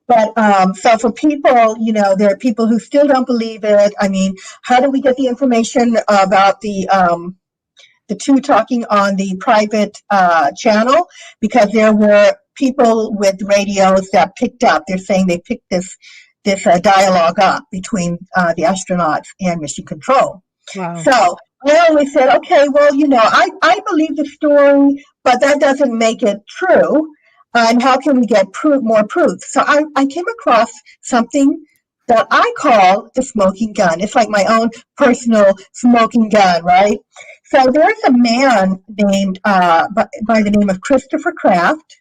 But so for people, there are people who still don't believe it. I mean, how do we get the information about the two talking on the private channel? Because there were people with radios that picked up. They're saying they picked this dialogue up between the astronauts and mission control. Wow. So I always said, okay, well, I believe the story, but that doesn't make it true. And how can we get more proof? So I came across something that I call the smoking gun. It's like my own personal smoking gun, right? So there's a man named by the name of Christopher Kraft.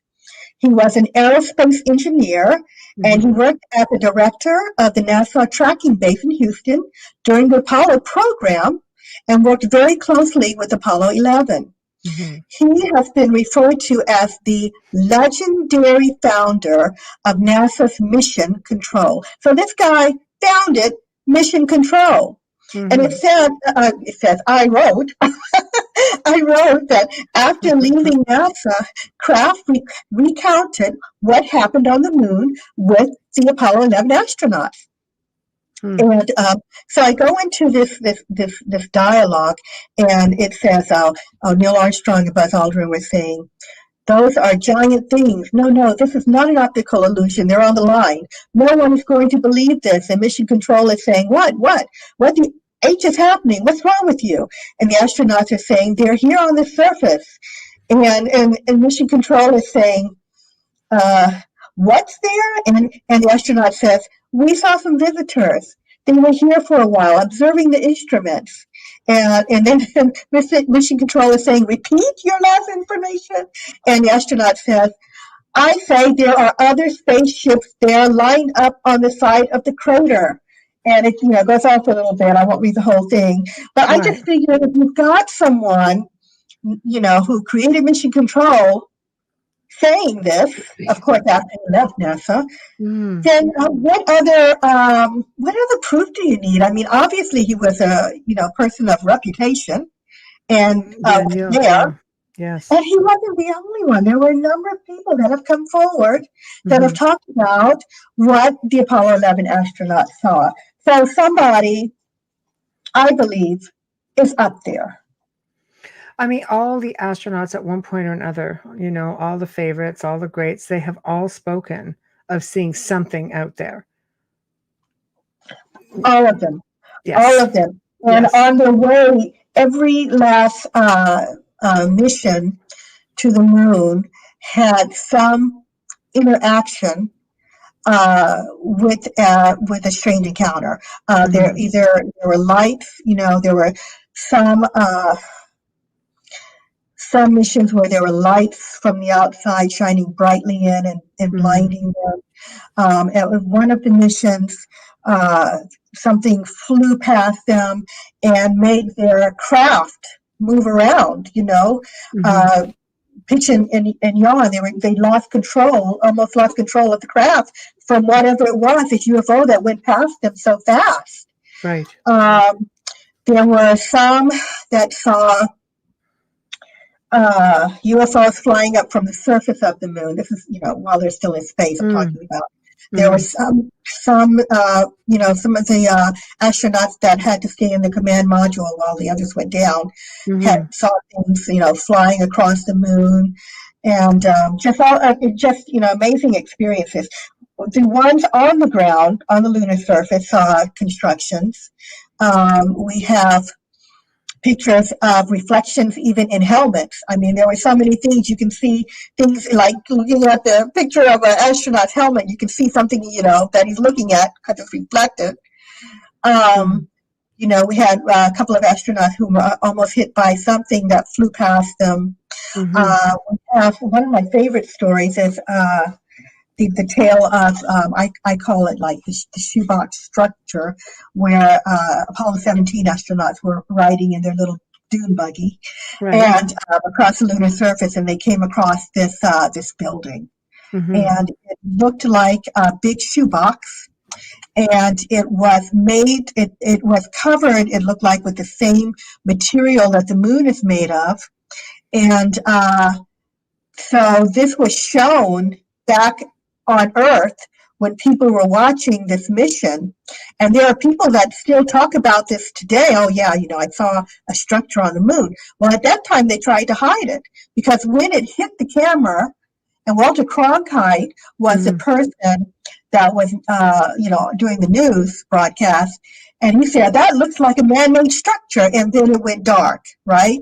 He was an aerospace engineer, and he worked as the director of the NASA tracking base in Houston during the Apollo program, and worked very closely with Apollo 11. He has been referred to as the legendary founder of NASA's Mission Control. So this guy founded Mission Control. And it says, I wrote that after leaving NASA, Kraft recounted what happened on the moon with the Apollo 11 astronauts. And so I go into this dialogue, and it says, Neil Armstrong and Buzz Aldrin were saying, those are giant things. No, this is not an optical illusion. They're on the line. No one is going to believe this. And Mission Control is saying, what the H is happening? What's wrong with you? And the astronauts are saying, they're here on the surface. And Mission Control is saying, what's there? And the astronaut says, we saw some visitors. They were here for a while, observing the instruments. And then Mission Control is saying, repeat your last information. And the astronaut says, I say there are other spaceships there lined up on the side of the crater. And it goes on for a little bit. I won't read the whole thing. But I just figured if you've got someone, who created Mission Control saying this, of course, after he left NASA, then what other proof do you need? I mean, obviously he was a person of reputation, and there. Yes. And he wasn't the only one. There were a number of people that have come forward that have Mhm. talked about what the Apollo 11 astronauts saw. So somebody, I believe, is up there. I mean, all the astronauts at one point or another, all the favorites, all the greats, they have all spoken of seeing something out there. All of them. All Yes. of them. And Yes. on their way, every last mission to the moon had some interaction with a strange encounter. Mhm. There were lights, there were some some missions where there were lights from the outside shining brightly in and Mhm. blinding them. At one of the missions, uh, something flew past them and made their craft move around. Mhm. Uh, pitch and yaw. They lost control, almost lost control of the craft from whatever it was, this UFO that went past them so fast. Right. There were some that saw UFOs flying up from the surface of the moon. This is, while they're still in space, I'm Mm. talking about. There were Mhm. some of the astronauts that had to stay in the command module while the others went down had Mhm. saw things, flying across the moon, and amazing experiences. The ones on the ground, on the lunar surface, saw constructions. We have pictures of reflections even in helmets. I mean, there were so many things you can see, things like looking at the picture of an astronaut's helmet, you can see something, that he's looking at because it's reflected. Mhm. Um, we had a couple of astronauts who were almost hit by something that flew past them. Mhm. One of my favorite stories is the tale of, I call it like the shoebox structure, where Apollo 17 astronauts were riding in their little dune buggy Right. and across the lunar surface, and they came across this building, Mhm. and it looked like a big shoebox, and it was covered, it looked like, with the same material that the moon is made of, and so this was shown back on Earth when people were watching this mission. And there are people that still talk about this today. Oh, yeah, I saw a structure on the moon. Well, at that time, they tried to hide it because when it hit the camera, and Walter Cronkite was the Mhm. person that was, doing the news broadcast. And he said, that looks like a man made structure. And then it went dark, right?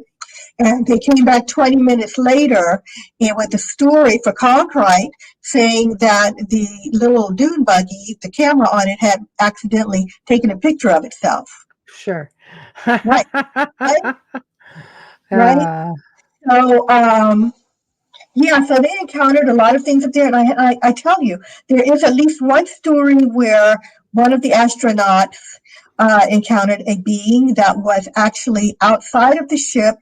And they came back 20 minutes later and with a story for Conkright saying that the little dune buggy, the camera on it, had accidentally taken a picture of itself. Sure. Right, right, right. Ah. So, yeah, so they encountered a lot of things up there. And I tell you, there is at least one story where one of the astronauts encountered a being that was actually outside of the ship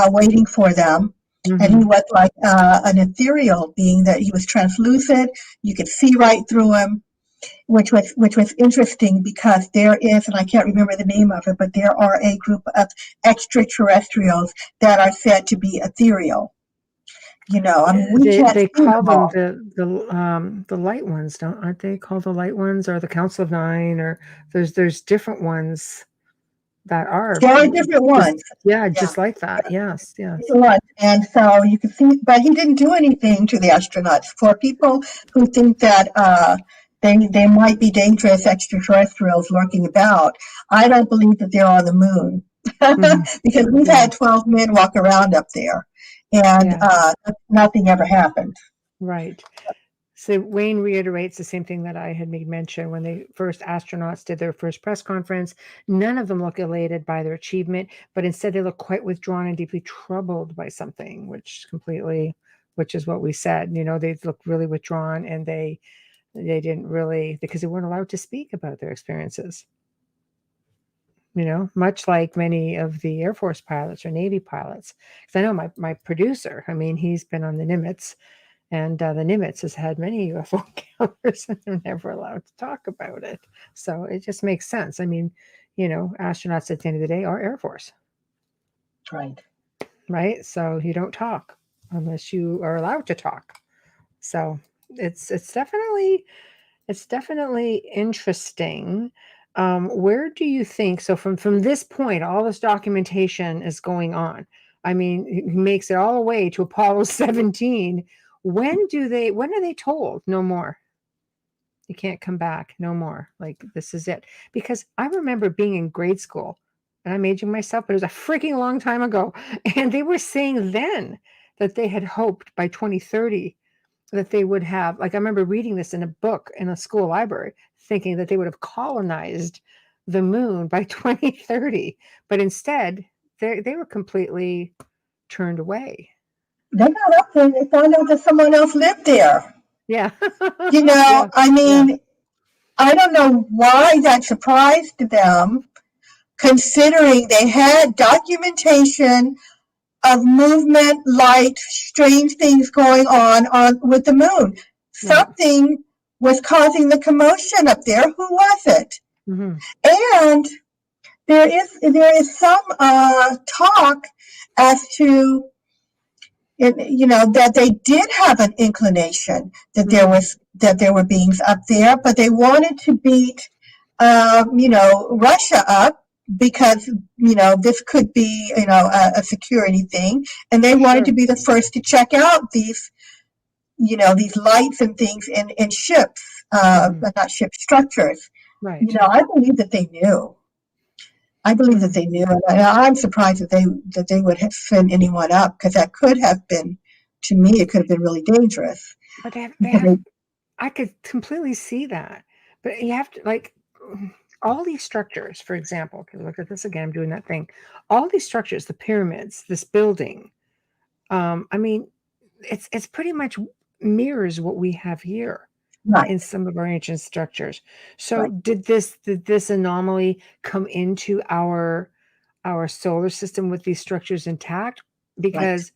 waiting for them. And he Mhm. was like an ethereal being, that he was translucent. You could see right through him, which was interesting because there is, and I can't remember the name of it, but there are a group of extraterrestrials that are said to be ethereal. I mean, we can't They see call them them all. the light ones, don't aren't they called the light ones, or the Council of Nine, or there's different ones that are There are different just, ones. yeah, Yeah, just like that. Yes, yes. different ones. And so you can see, but he didn't do anything to the astronauts. For people who think that they might be dangerous extraterrestrials lurking about, I don't believe that they're on the moon Mhm. because we've Yeah, had 12 men walk around up there, and yeah, nothing ever happened. right. So Wayne reiterates the same thing that I had made mention when the first astronauts did their first press conference. None of them look elated by their achievement, but instead they look quite withdrawn and deeply troubled by something, which is what we said. They look really withdrawn, and they didn't really, because they weren't allowed to speak about their experiences. Much like many of the Air Force pilots or Navy pilots. Because I know my producer, I mean, he's been on the Nimitz, and the Nimitz has had many UFO encounters, and they're never allowed to talk about it. So it just makes sense. I mean, astronauts at the end of the day are Air Force. Right. right? So you don't talk unless you are allowed to talk. So it's definitely interesting. Where do you think, so from this point, all this documentation is going on. I mean, he makes it all the way to Apollo 17. When are they told no more? You can't come back no more. Like, this is it. Because I remember being in grade school, and I'm aging myself, but it was a freaking long time ago. And they were saying then that they had hoped by 2030 that they would have, like, I remember reading this in a book in a school library, thinking that they would have colonized the moon by 2030. But instead, they were completely turned away. They got up there and they found out that someone else lived there. Yeah. I Yeah. mean, I don't know why that surprised them, considering they had documentation of movement, light, strange things going on with the moon. Right. Something was causing the commotion up there. Who was it? Mm-hmm. And there is some talk as to, that they did have an inclination that there were beings up there, but they wanted to beat Russia up, because this could be a security thing, and they wanted to be the first to check out these lights and things in ships, but not ship structures. Right. I believe that they knew. I believe that they knew, and I'm surprised that they would have sent anyone up, because that could have been, to me, it could have been really dangerous. But they have I could completely see that. But you have to, like, all these structures, for example, okay, look at this again, I'm doing that thing. All these structures, the pyramids, this building, I mean, it's pretty much mirrors what we have here Right. in some of our ancient structures. So Right. did this anomaly come into our solar system with these structures intact? Because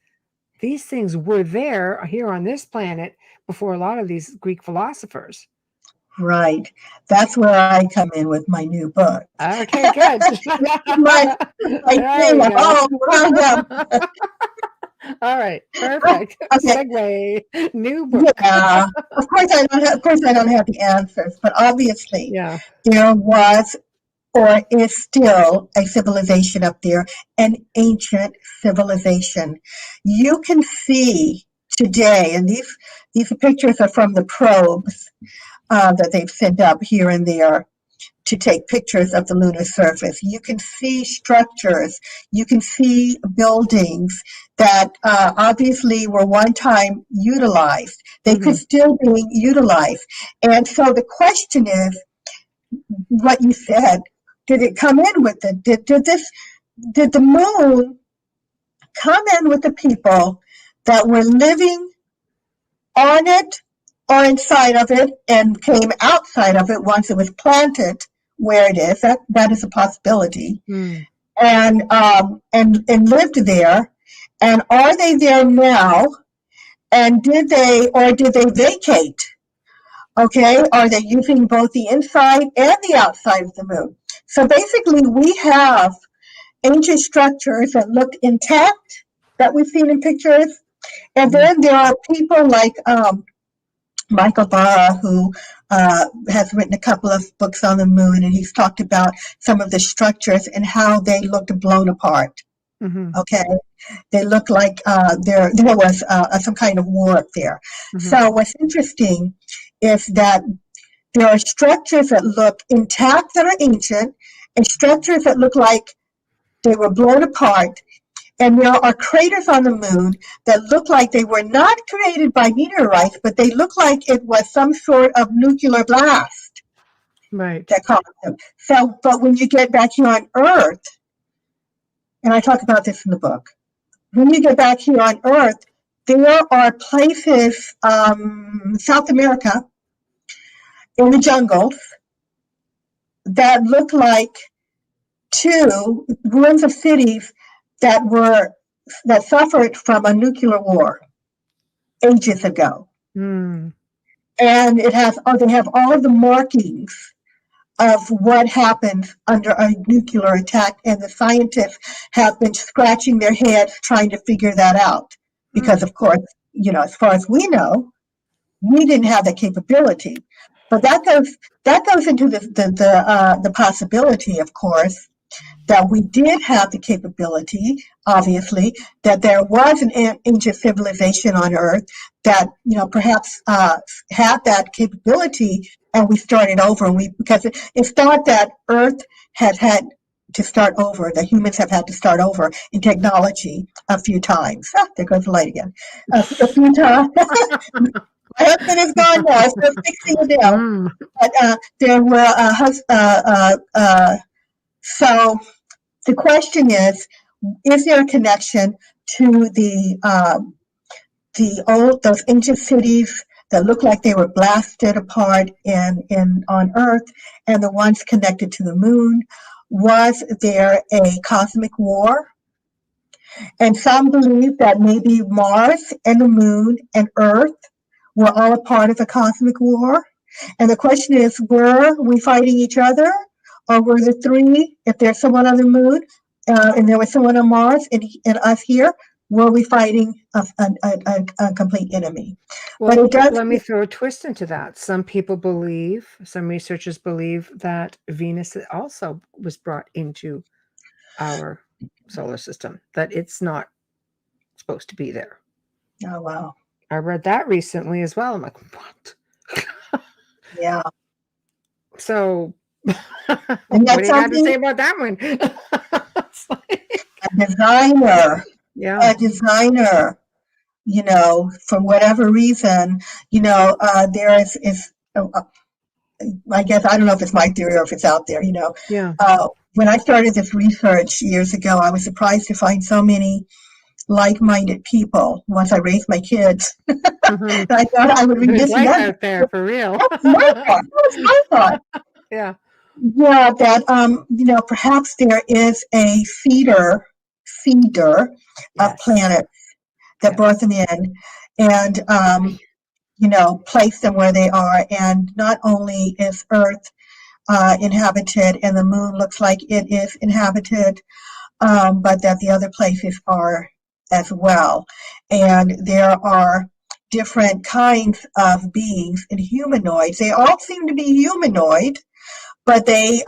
these things were there here on this planet before a lot of these Greek philosophers. Right. That's where I come in with my new book. Okay, good. my There we go. roundup. All right, perfect. Okay. Segue. New book. Yeah. Of course I don't have the answers, but obviously Yeah. there was, or is still, a civilization up there, an ancient civilization. You can see today, and these pictures are from the probes that they've sent up here and there to take pictures of the lunar surface. You can see structures, you can see buildings that obviously were one time utilized. They could still be utilized. And so the question is, what you said, did it come in with it? Did the moon come in with the people that were living on it or inside of it, and came outside of it once it was planted where it is? That is a possibility. And lived there. And are they there now? And did they vacate? Okay, are they using both the inside and the outside of the moon? So basically, we have ancient structures that look intact that we've seen in pictures. And then there are people like Michael Barra, who has written a couple of books on the moon, and he's talked about some of the structures and how they looked blown apart. Okay, they look like there was some kind of war up there. So what's interesting is that there are structures that look intact that are ancient, and structures that look like they were blown apart. And there are craters on the moon that look like they were not created by meteorites, but they look like it was some sort of nuclear blast that caused them. So, but when you get back here on Earth, and I talk about this in the book, when you get back here on Earth, there are places, South America, in the jungles, that look like two ruins of cities that suffered from a nuclear war ages ago. And they have all of the markings of what happens under a nuclear attack, and the scientists have been scratching their heads trying to figure that out. Because, of course, as far as we know, we didn't have that capability. But that goes into the possibility, of course, that we did have the capability, obviously, that there was an ancient civilization on Earth that, perhaps had that capability, and we started over. Because it's thought that Earth has had to start over, the humans have had to start over in technology a few times. There goes the light again. A few times. My husband is gone now, so fixing it now. But there were so the question is there a connection to those ancient cities that look like they were blasted apart on Earth, and the ones connected to the moon? Was there a cosmic war? And some believe that maybe Mars and the moon and Earth were all a part of a cosmic war. And the question is, were we fighting each other? Or were the three, if there's someone on the moon and there was someone on Mars and us here, were we fighting a complete enemy? Well, but it does. Let me throw a twist into that. Some researchers believe that Venus also was brought into our solar system, that it's not supposed to be there. Oh, wow. I read that recently as well. I'm like, what? Yeah. So, what do you have to say about that one? A designer. Yeah. A designer, for whatever reason, there is I guess, I don't know if it's my theory or if it's out there, Yeah. When I started this research years ago, I was surprised to find so many like-minded people once I raised my kids. Mm-hmm. I thought I would read this out there for real. That's my thought. Yeah. Yeah, that perhaps there is a feeder of planets that brought them in and place them where they are. And not only is Earth inhabited and the moon looks like it is inhabited, but that the other places are as well. And there are different kinds of beings and humanoids. They all seem to be humanoid, but they,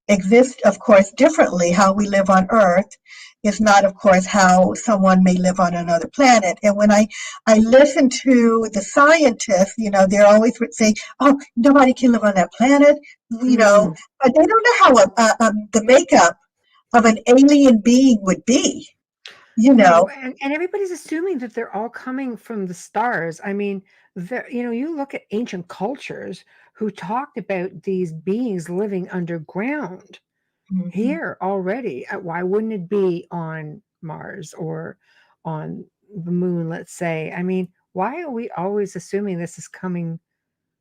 exist, of course, differently. How we live on Earth is not, of course, how someone may live on another planet. And when I listen to the scientists, they're always saying, oh, nobody can live on that planet, but they don't know how the makeup of an alien being would be. No, and everybody's assuming that they're all coming from the stars. I mean, you look at ancient cultures who talked about these beings living underground here already. Why wouldn't it be on Mars or on the moon, let's say? I mean, why are we always assuming this is coming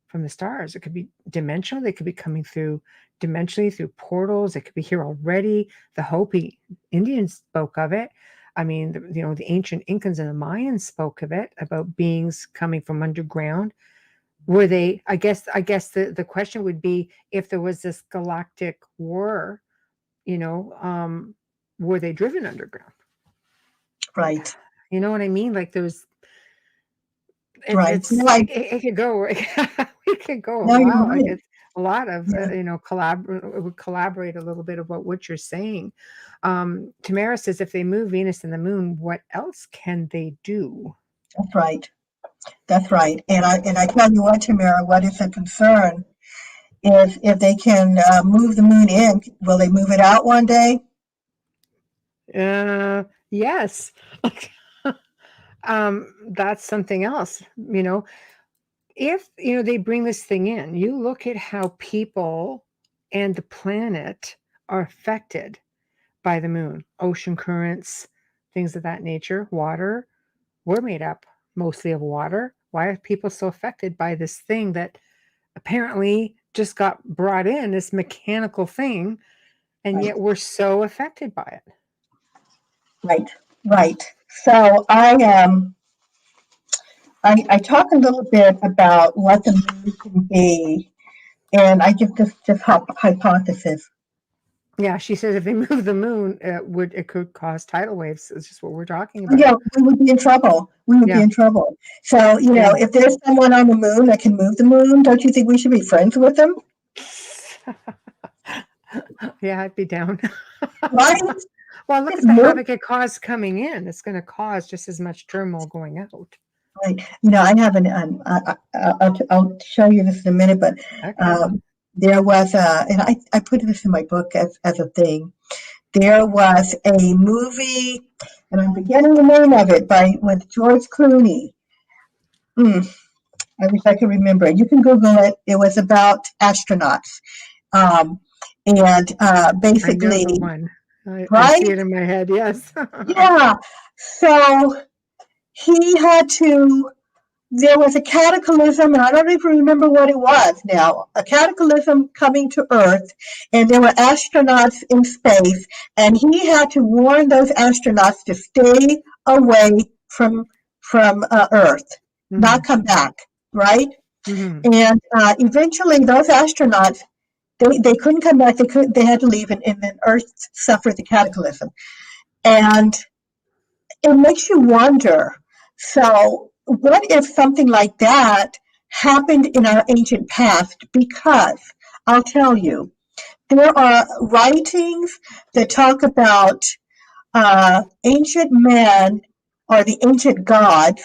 from the stars? It could be dimensional. They could be coming through dimensionally through portals. It could be here already. The Hopi Indians spoke of it. I mean, the ancient Incans and the Mayans spoke of it, about beings coming from underground. Were they, I guess the question would be, if there was this galactic war, were they driven underground? Right. You know what I mean? Like there's, right. It could go, we could go a while. Right. It's a lot of, collaborate a little bit about what you're saying. Tamara says, if they move Venus and the moon, what else can they do? That's right. That's right. And I tell you what, Tamara, what is a concern is if they can move the moon in, will they move it out one day? Yes. That's something else, if, they bring this thing in, you look at how people and the planet are affected by the moon, ocean currents, things of that nature, water. We're made up mostly of water. Why are people so affected by this thing that apparently just got brought in, this mechanical thing, and yet we're so affected by it? Right. So I talk a little bit about what the moon can be, And I just hypothesis. Yeah, she says if they move the moon, it could cause tidal waves. It's just what we're talking about. Yeah, we would be in trouble. We would be Yeah. in trouble. So, Yeah. if there's someone on the moon that can move the moon, don't you think we should be friends with them? Yeah, I'd be down. Right? Well, look Just at the move. havoc it caused coming in. It's going to cause just as much turmoil going out. Right. I have I'll show you this in a minute, but Okay. there was and I put this in my book as a thing. There was a movie, and I'm forgetting the name of it, with George Clooney. I wish I could remember it. You can Google it. It was about astronauts. Um, and I know basically, the one. I right? see it in my head. Yes. Yeah. So he had to, there was a cataclysm, and I don't even remember what it was now, a cataclysm coming to Earth, and there were astronauts in space, and he had to warn those astronauts to stay away from Earth, not come back, right? Mm-hmm. And eventually those astronauts, they couldn't come back, they had to leave, and then Earth suffered the cataclysm. And it makes you wonder, so what if something like that happened in our ancient past? Because I'll tell you, there are writings that talk about ancient men or the ancient gods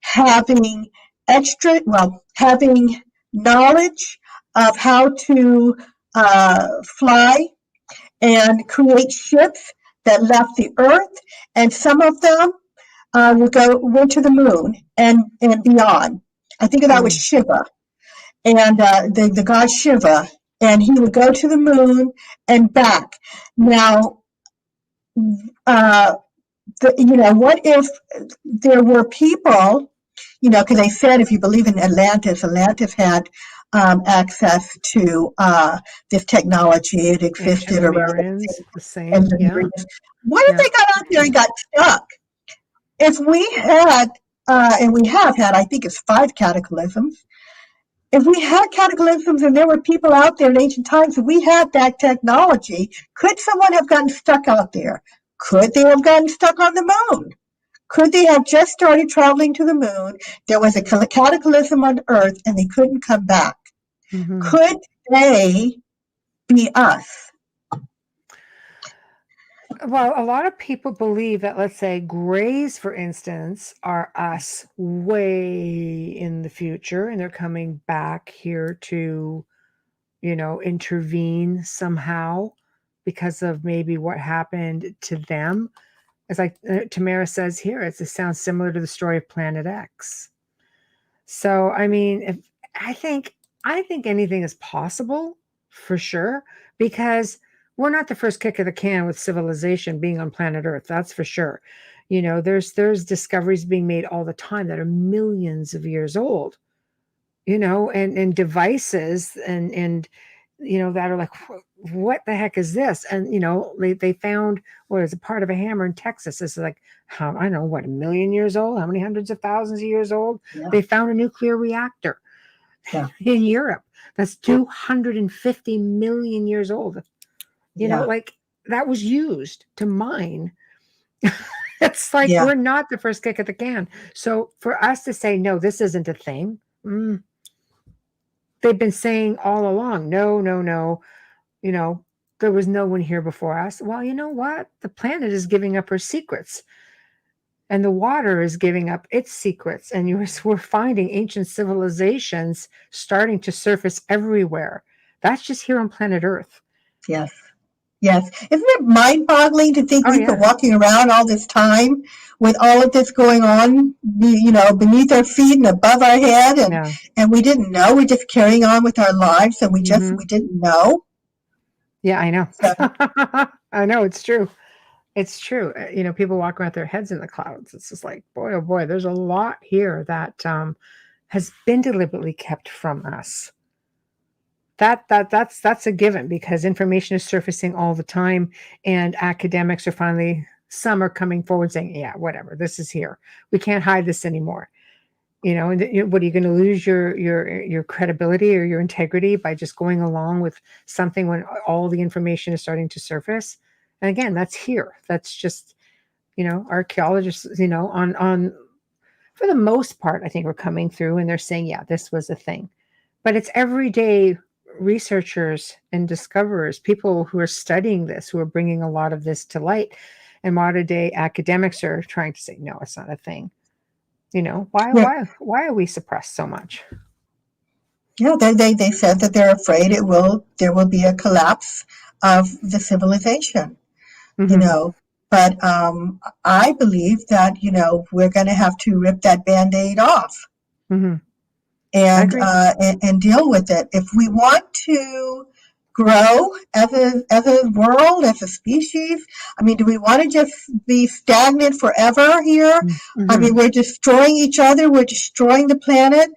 having having knowledge of how to fly and create ships that left the earth, and some of them went to the moon and beyond. I think that was Shiva, and the god Shiva, and he would go to the moon and back. Now, what if there were people, because they said if you believe in Atlantis had access to this technology. It existed around The same. and Yeah. what if they got out there and got stuck? If we had, and we have had, I think it's 5 cataclysms. If we had cataclysms and there were people out there in ancient times, and we had that technology, could someone have gotten stuck out there? Could they have gotten stuck on the moon? Could they have just started traveling to the moon? There was a cataclysm on Earth and they couldn't come back. Mm-hmm. Could they be us? Well, a lot of people believe that, let's say, grays, for instance, are us way in the future, and they're coming back here to, intervene somehow because of maybe what happened to them. It's like Tamara says here, it sounds similar to the story of Planet X. So, I mean, I think anything is possible for sure, because we're not the first kick of the can with civilization being on planet Earth. That's for sure. There's discoveries being made all the time that are millions of years old, and devices and that are like, what the heck is this? And, they found, what is a part of a hammer in Texas? This is like, I don't know, what, 1 million years old? How many hundreds of thousands of years old? Yeah. They found a nuclear reactor in Europe that's 250 million years old. Like that was used to mine. It's like, we're not the first kick at the can. So for us to say, no, this isn't a thing. They've been saying all along, no, there was no one here before us. Well, you know what? The planet is giving up her secrets, and the water is giving up its secrets. And we're finding ancient civilizations starting to surface everywhere. That's just here on planet Earth. Yes. Isn't it mind-boggling to think we've been walking around all this time with all of this going on, beneath our feet and above our head, and we didn't know. We're just carrying on with our lives, and we didn't know. Yeah, I know. So, I know, it's true. It's true. People walk around with their heads in the clouds. It's just like, boy, oh boy, there's a lot here that has been deliberately kept from us. That's a given, because information is surfacing all the time, and academics are some are coming forward saying, yeah, whatever, this is here. We can't hide this anymore. what are you going to lose your credibility or your integrity by just going along with something when all the information is starting to surface? And again, that's here. That's just, archaeologists, on for the most part, I think we're coming through and they're saying, yeah, this was a thing. But it's everyday researchers and discoverers, people who are studying this, who are bringing a lot of this to light. And modern day academics are trying to say, no, it's not a thing. Why Yeah, why are we suppressed so much? yeah. They said that they're afraid there will be a collapse of the civilization. You Hmm. know, but I believe that we're going to have to rip that Band-Aid off Hmm. I and agree. and deal with it if we want to grow as a world, as a species. I mean, do we want to just be stagnant forever here? I Hmm. mean, we're destroying each other, we're destroying the planet.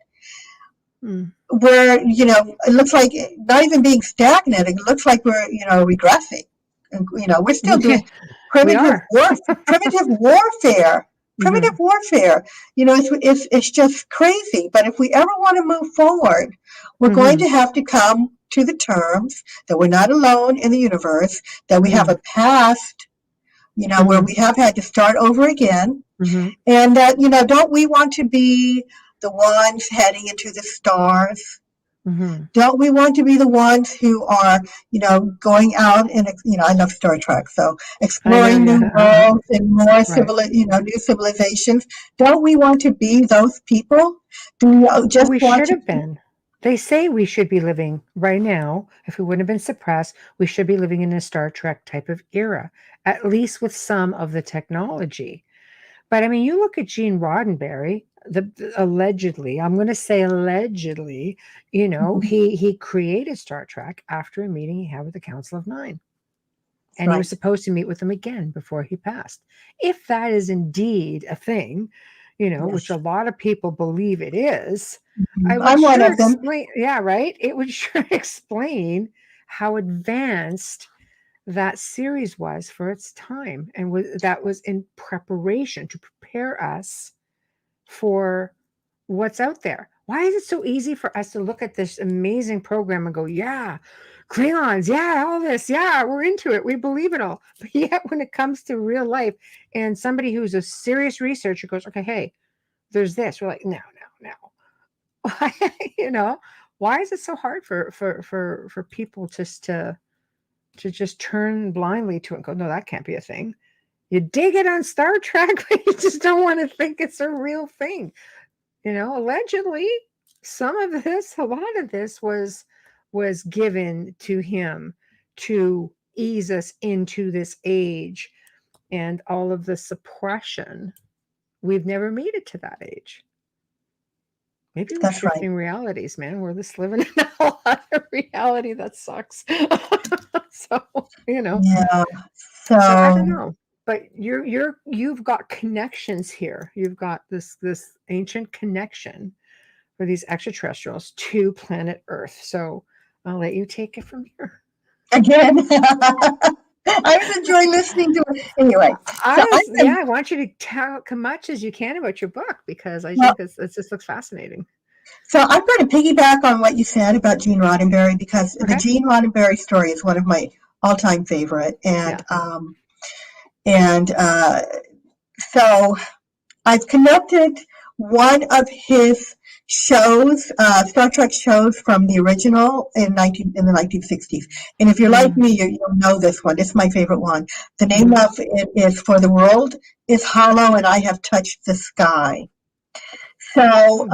Mm. We're, it looks like not even being stagnant, it looks like we're, regressing. And, we're still doing We primitive are. primitive warfare. Primitive Hmm. warfare. It's just crazy. But if we ever want to move forward, we're going Hmm. to have to come to the terms that we're not alone in the universe, that we have Hmm. a past, where Hmm. we have had to start over again. Hmm. And that, don't we want to be the ones heading into the stars? Hmm. Don't we want to be the ones who are, going out and, I love Star Trek, so I know, exploring new yeah. worlds and more Right. new civilizations? Don't we want to be those people? Do we Well, just we want should to? have been. They say we should be living right now. If we wouldn't have been suppressed, we should be living in a Star Trek type of era, at least with some of the technology. But I mean, you look at Gene Roddenberry, allegedly, I'm going to say allegedly, Mhm. he created Star Trek after a meeting he had with the Council of Nine. That's And he was right. supposed to meet with them again before he passed. If that is indeed a thing, which Yes. a lot of people believe it is, I Mhm. would I'm one sure of them. explain, yeah, right? It would sure explain how advanced that series was for its time and that was in preparation to prepare us for what's out there. Why is it so easy for us to look at this amazing program and go, yeah, Klingons, yeah, all this, yeah, we're into it, we believe it all. But yet when it comes to real life and somebody who's a serious researcher goes, okay, hey, there's this, we're like, no, no, no. Why, why is it so hard for people just to just turn blindly to it and go, no, that can't be a thing. You dig it on Star Trek, but you just don't want to think it's a real thing. Allegedly, a lot of this was given to him to ease us into this age and all of the suppression. We've never made it to that age. Maybe we're That's right. shifting realities, man. We're just living in a lot of reality that sucks. so, you know, Yeah. so I don't So know. But you've got connections here. You've got this ancient connection for these extraterrestrials to planet Earth. So I'll let you take it from here. again, I was enjoying listening to it. Anyway, so I want you to talk as much as you can about your book because I well, think it just looks fascinating. So I'm going to piggyback on what you said about Gene Roddenberry because the Okay. Gene Roddenberry story is one of my all-time favorite, Yeah. and so I've connected one of his shows, Star Trek shows from the original in the 1960s. And if you're like Mm-hmm. me, you'll know this one. It's my favorite one. The name Mm-hmm. of it is "For the World is Hollow and I Have Touched the Sky." So,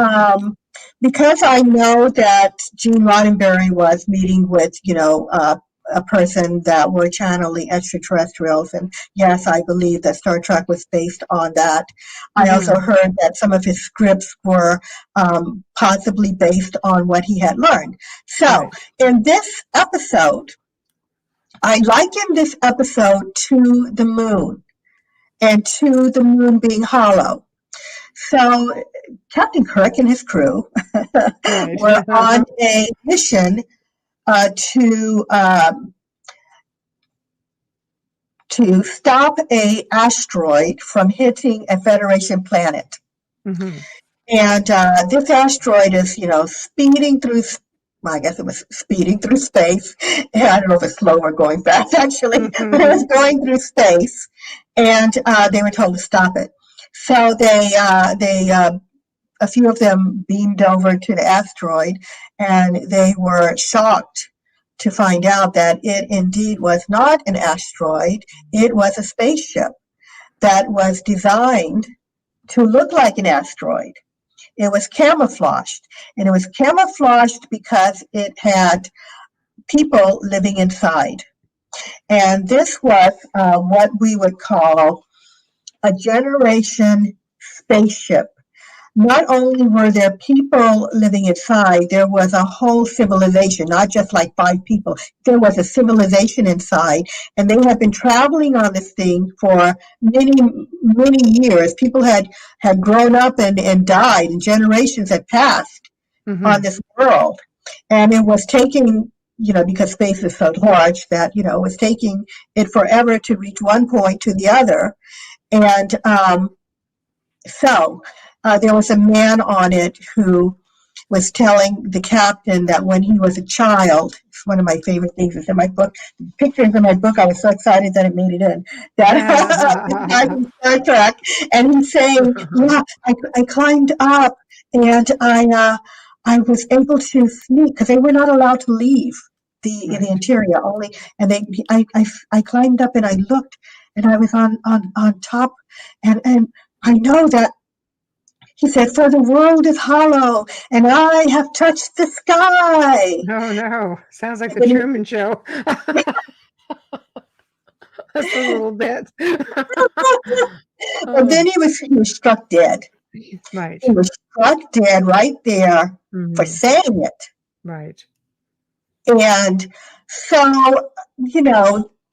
because I know that Gene Roddenberry was meeting with, a person that were channeling extraterrestrials, and yes, I believe that Star Trek was based on that. I also Mm-hmm. heard that some of his scripts were possibly based on what he had learned. So, Right. in this episode, I liken this episode to the moon and to the moon being hollow. So Captain Kirk and his crew Right. were on a mission uh, to um, to stop a asteroid from hitting a Federation planet. Mm-hmm. And this asteroid is, speeding through. Well, I guess it was speeding through space. And I don't know if it's slow or going fast, actually, but it was going through space, and they were told to stop it. So a few of them beamed over to the asteroid, and they were shocked to find out that it indeed was not an asteroid. It was a spaceship that was designed to look like an asteroid. It was camouflaged, and it was camouflaged because it had people living inside. And this was what we would call a generation spaceship. Not only were there people living inside, there was a whole civilization, not just like 5 people. There was a civilization inside, and they had been traveling on this thing for many, many years. People had grown up and died, and generations had passed on this world. And it was taking, because space is so large that, it was taking it forever to reach one point to the other. And so there was a man on it who was telling the captain that when he was a child, it's one of my favorite things. It's in my book. The pictures in my book. I was so excited that it made it in. That guy from Star Trek, and he's saying, "Yeah, I climbed up, and I was able to sneak because they were not allowed to leave the interior only, and I climbed up and I looked, and I was on top, and I know that." He said, "For the world is hollow, and I have touched the sky." Oh, no. Sounds like the And Truman Show. Just a little bit. but then he was struck dead. Right. He was struck dead right there for saying it. Right. And so,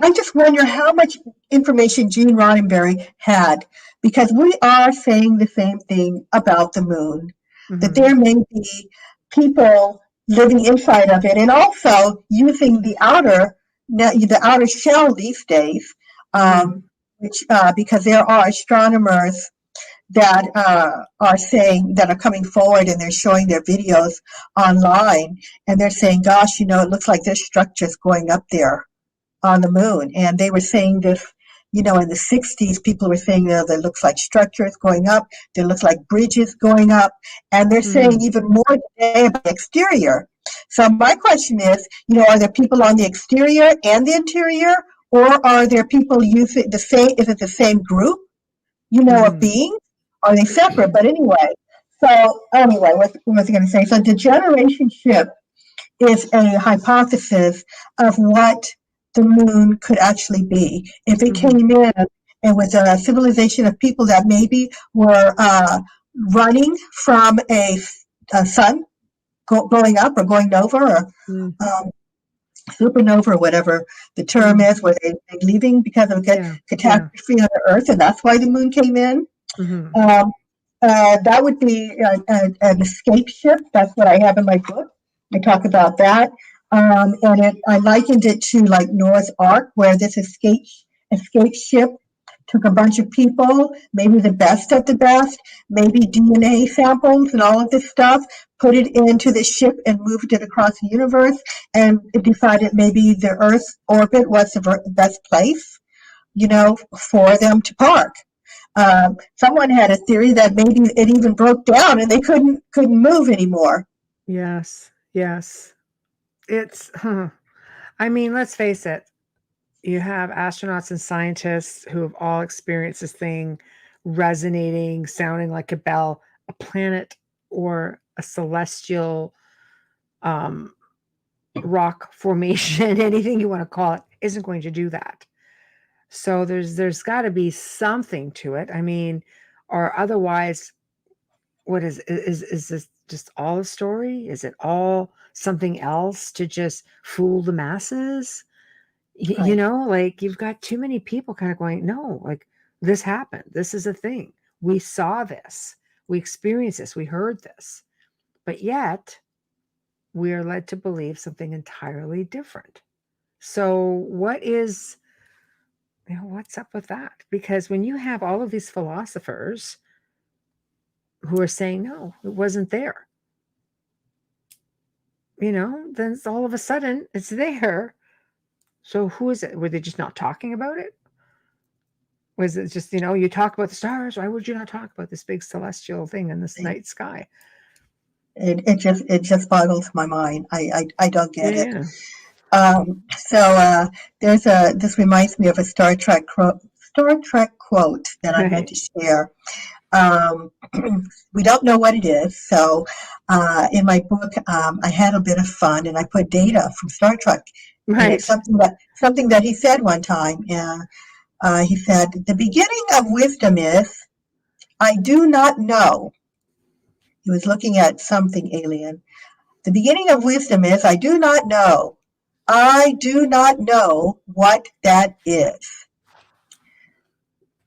I just wonder how much information Gene Roddenberry had, because we are saying the same thing about the moon, that there may be people living inside of it, and also using the outer shell these days, which because there are astronomers that are coming forward, and they're showing their videos online, and they're saying, "Gosh, it looks like there's structures going up there on the moon." And they were saying this, in the 60s, people were saying, there looks like structures going up, there looks like bridges going up, and they're saying even more today about the exterior. So my question is, are there people on the exterior and the interior, or are there people using the same? Is it the same group, of beings? Are they separate? But anyway, what was I going to say? So the generation ship is a hypothesis of what the moon could actually be. If it came in and was a civilization of people that maybe were running from a sun going up or going over, or supernova, or whatever the term is, where they're leaving because of a catastrophe on the Earth, and that's why the moon came in. That would be an escape ship. That's what I have in my book. I talk about that. And I likened it to like Noah's Ark, where this escape ship took a bunch of people, maybe the best of the best, maybe DNA samples and all of this stuff, put it into the ship and moved it across the universe, and it decided maybe the Earth's orbit was the best place, for them to park. Someone had a theory that maybe it even broke down and they couldn't move anymore. Yes. It's, I mean, let's face it. You have astronauts and scientists who have all experienced this thing resonating, sounding like a bell. A planet or a celestial rock formation, anything you want to call it, isn't going to do that. So there's got to be something to it. I mean, or otherwise, what is this just all a story? Is it all something else to just fool the masses? Right. Like you've got too many people kind of going, no, like this happened. This is a thing. We saw this. We experienced this. We heard this. But yet we are led to believe something entirely different. So what's up with that? Because when you have all of these philosophers who are saying, no, it wasn't there. Then all of a sudden it's there. So who is it? Were they just not talking about it? Was it just, you talk about the stars? Why would you not talk about this big celestial thing in this night sky? It just boggles my mind. I don't get it. Yeah. So this reminds me of a Star Trek quote that I meant to share. We don't know what it is. So in my book, I had a bit of fun and I put data from Star Trek. Right. And it's something that he said one time. He said, "The beginning of wisdom is, I do not know." He was looking at something alien. "The beginning of wisdom is, I do not know. I do not know what that is."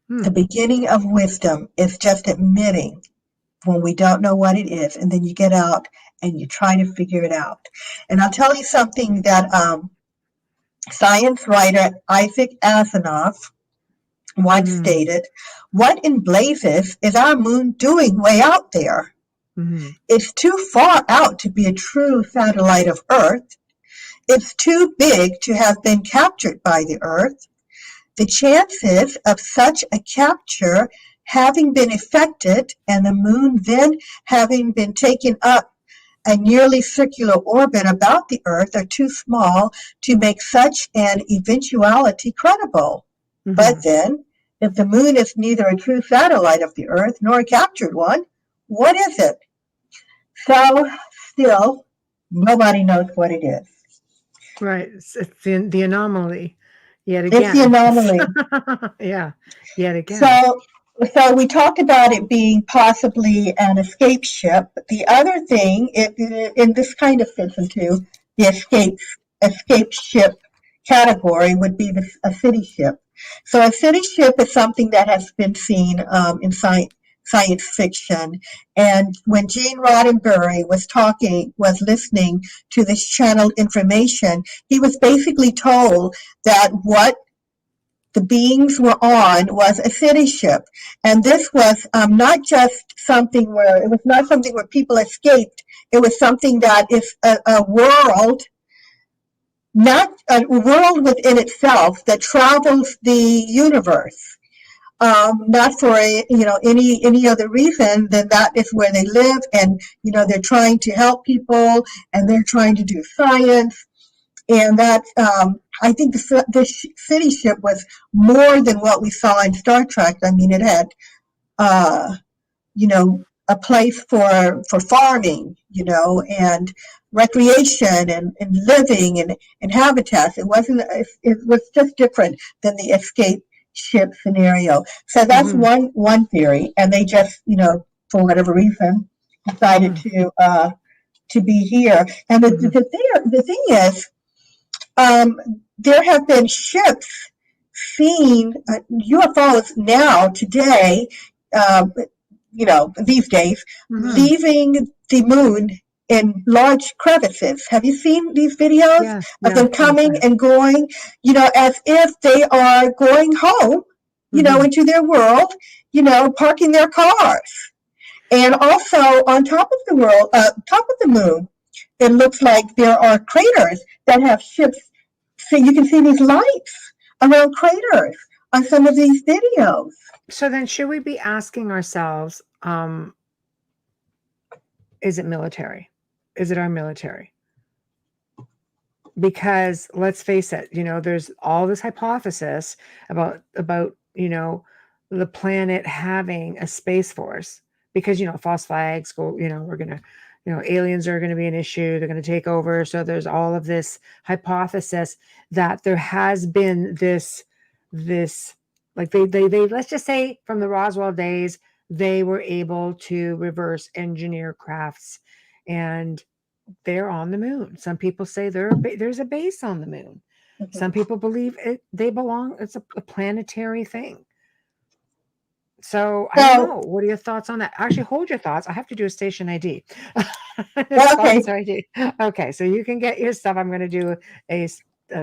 The beginning of wisdom is just admitting when we don't know what it is, and then you get out and you try to figure it out. And I'll tell you something that science writer Isaac Asimov once stated: "What in blazes is our moon doing way out there? It's too far out to be a true satellite of Earth. It's too big to have been captured by the Earth. The chances of such a capture having been effected and the moon then having been taken up a nearly circular orbit about the Earth are too small to make such an eventuality credible. But then, if the moon is neither a true satellite of the Earth nor a captured one, what is it?" So, still, nobody knows what it is. Right. It's the anomaly yet again. It's the anomaly. Yeah, yet again. So we talked about it being possibly an escape ship. The other thing, and this kind of fits into the escape ship category, would be a city ship. So a city ship is something that has been seen in science fiction. And when Gene Roddenberry was listening to this channeled information, he was basically told that what the beings were on was a city ship. And this was not just something where, it was not something where people escaped. It was something that is a world, not a world within itself that travels the universe. Not for any other reason than that is where they live, and they're trying to help people and they're trying to do science, and that I think the city ship was more than what we saw in Star Trek. I mean, it had a place for farming, and recreation and living and habitats. It was just different than the escape ship scenario. So that's one theory, and they just for whatever reason decided to be here. And the thing is, there have been ships seen, UFOs now today, these days, leaving the moon in large crevices. Have you seen these videos of them coming and going, as if they are going home, into their world, parking their cars. And also on top of the moon, it looks like there are craters that have ships. So you can see these lights around craters on some of these videos. So then should we be asking ourselves, is it military? Is it our military? Because let's face it, there's all this hypothesis about the planet having a space force, because false flags go, we're gonna, aliens are going to be an issue, they're going to take over. So there's all of this hypothesis that there has been this like they let's just say from the Roswell days, they were able to reverse engineer crafts, and they're on the moon. Some people say there's a base on the moon. Some people believe it's a planetary thing. So I don't know. What are your thoughts on that? Actually, hold your thoughts. I have to do a station ID. Okay. Okay, so you can get your stuff. I'm going to do a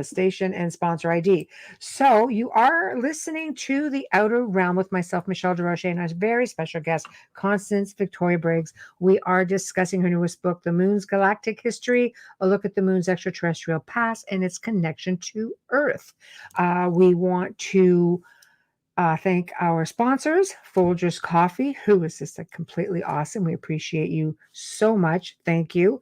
station and sponsor ID. So you are listening to The Outer Realm with myself, Michelle DeRoche, and our very special guest, Constance Victoria Briggs. We are discussing her newest book, The Moon's Galactic History, a look at the moon's extraterrestrial past and its connection to Earth. We want to thank our sponsors, Folgers Coffee, who is just completely awesome. We appreciate you so much. Thank you.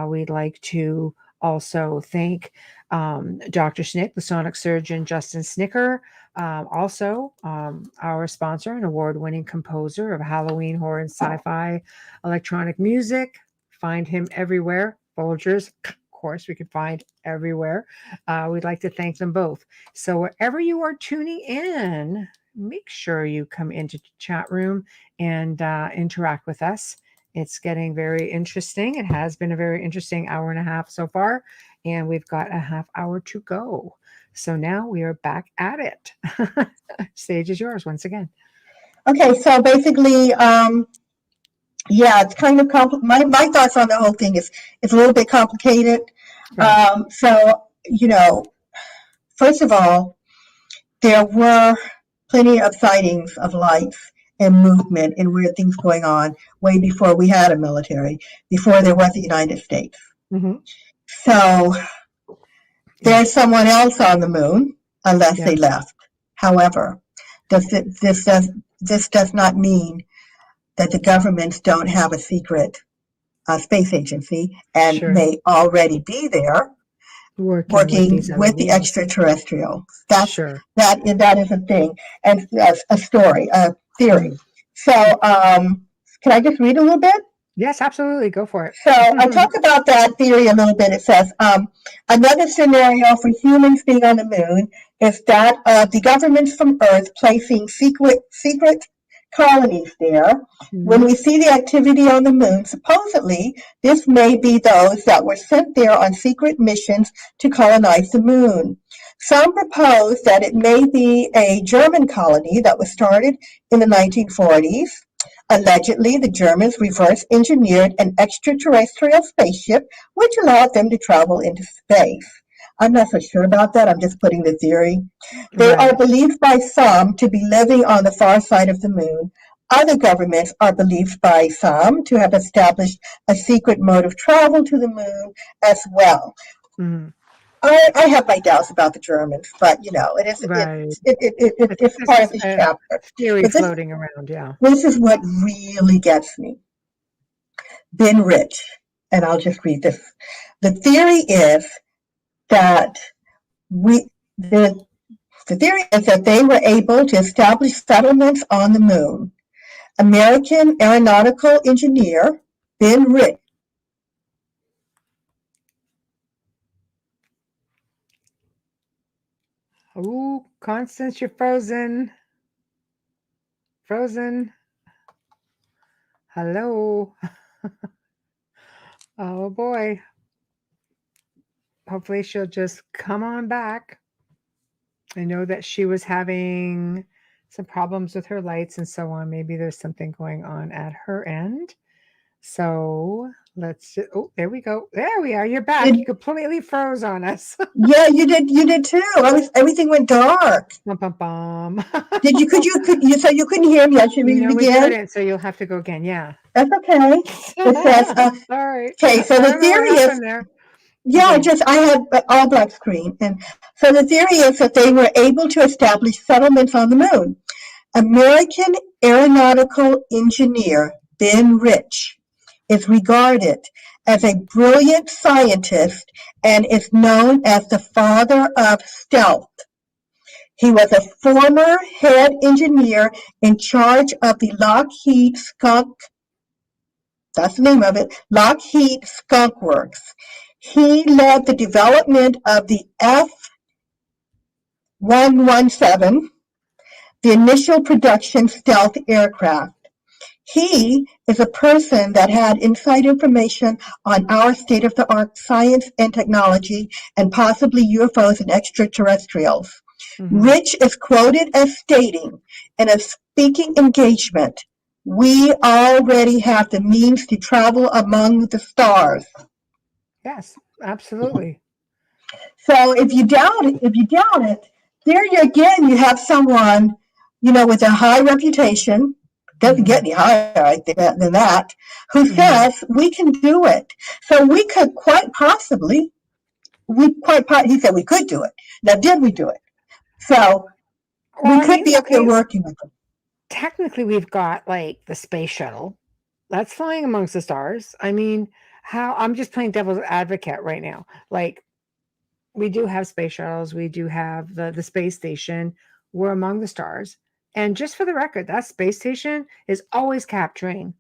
We'd like to also thank Dr. Snick, the sonic surgeon, Justin Snicker, also our sponsor and award-winning composer of Halloween horror and sci-fi electronic music. Find him everywhere. Folgers, of course, we can find everywhere. We'd like to thank them both. So wherever you are tuning in, make sure you come into the chat room and interact with us. It's getting very interesting. It has been a very interesting hour and a half so far, and we've got a half hour to go. So now we are back at it. Stage is yours once again. Okay, so basically, yeah, it's kind of my thoughts on the whole thing is it's a little bit complicated. Right. So, first of all, there were plenty of sightings of life and movement and weird things going on way before we had a military, before there was the United States. Mm-hmm. So there's someone else on the moon, unless they left. However, this does not mean that the governments don't have a secret space agency and may already be there working with the extraterrestrial. That is a thing, and a story, a theory. So can I just read a little bit? Yes, absolutely. Go for it. So I talk about that theory a little bit. It says, another scenario for humans being on the moon is that of the governments from Earth placing secret colonies there. When we see the activity on the moon, supposedly this may be those that were sent there on secret missions to colonize the moon. Some propose that it may be a German colony that was started in the 1940s. Allegedly, the Germans reverse engineered an extraterrestrial spaceship, which allowed them to travel into space. I'm not so sure about that. I'm just putting the theory. They are believed by some to be living on the far side of the moon. Other governments are believed by some to have established a secret mode of travel to the moon as well. Mm-hmm. I have my doubts about the Germans, but it's part of this chapter. Theory floating around, yeah. This is what really gets me. Been rich, and I'll just read this. The theory is that the theory is that they were able to establish settlements on the moon. American aeronautical engineer Ben Rich. Oh, Constance, you're frozen. Frozen. Hello. Oh boy. Hopefully she'll just come on back. I know that she was having some problems with her lights and so on. Maybe there's something going on at her end. So let's just, there we go. There we are. You're back. You completely froze on us. Yeah, you did too. Everything went dark. Bum, bum, bum. So you couldn't hear me. I should read it again. We couldn't, so you'll have to go again. Yeah. That's okay. It says, sorry. Okay, so the theory is, I had all black screen. And so the theory is that they were able to establish settlements on the moon. American aeronautical engineer Ben Rich is regarded as a brilliant scientist and is known as the father of stealth. He was a former head engineer in charge of the Lockheed Skunk, that's the name of it, Lockheed Skunk Works. He led the development of the F-117, the initial production stealth aircraft. He is a person that had inside information on our state-of-the-art science and technology and possibly UFOs and extraterrestrials. Mm-hmm. Rich is quoted as stating in a speaking engagement, "We already have the means to travel among the stars." Yes, absolutely. So if you doubt it, there you again, you have someone, with a high reputation, doesn't get any higher, I think, than that, who says we can do it. So we could he said we could do it. Now, did we do it? So we could be up there working with them. Technically, we've got like the space shuttle that's flying amongst the stars. I mean, I'm just playing devil's advocate right now. Like, we do have space shuttles, we do have the space station. We're among the stars. And just for the record, that space station is always capturing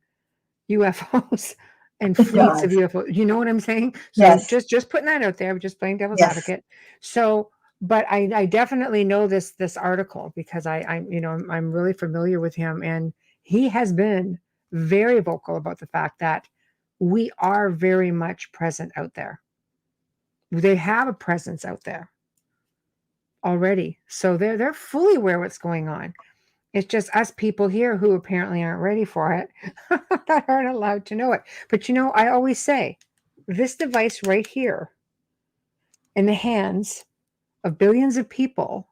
UFOs and fleets of UFOs. You know what I'm saying? So Yes. just putting that out there. I'm just playing devil's advocate. So, but I definitely know this article because I'm really familiar with him, and he has been very vocal about the fact that we are very much present out there. They have a presence out there already. So they're fully aware what's going on. It's just us people here who apparently aren't ready for it that aren't allowed to know it. But I always say this device right here in the hands of billions of people,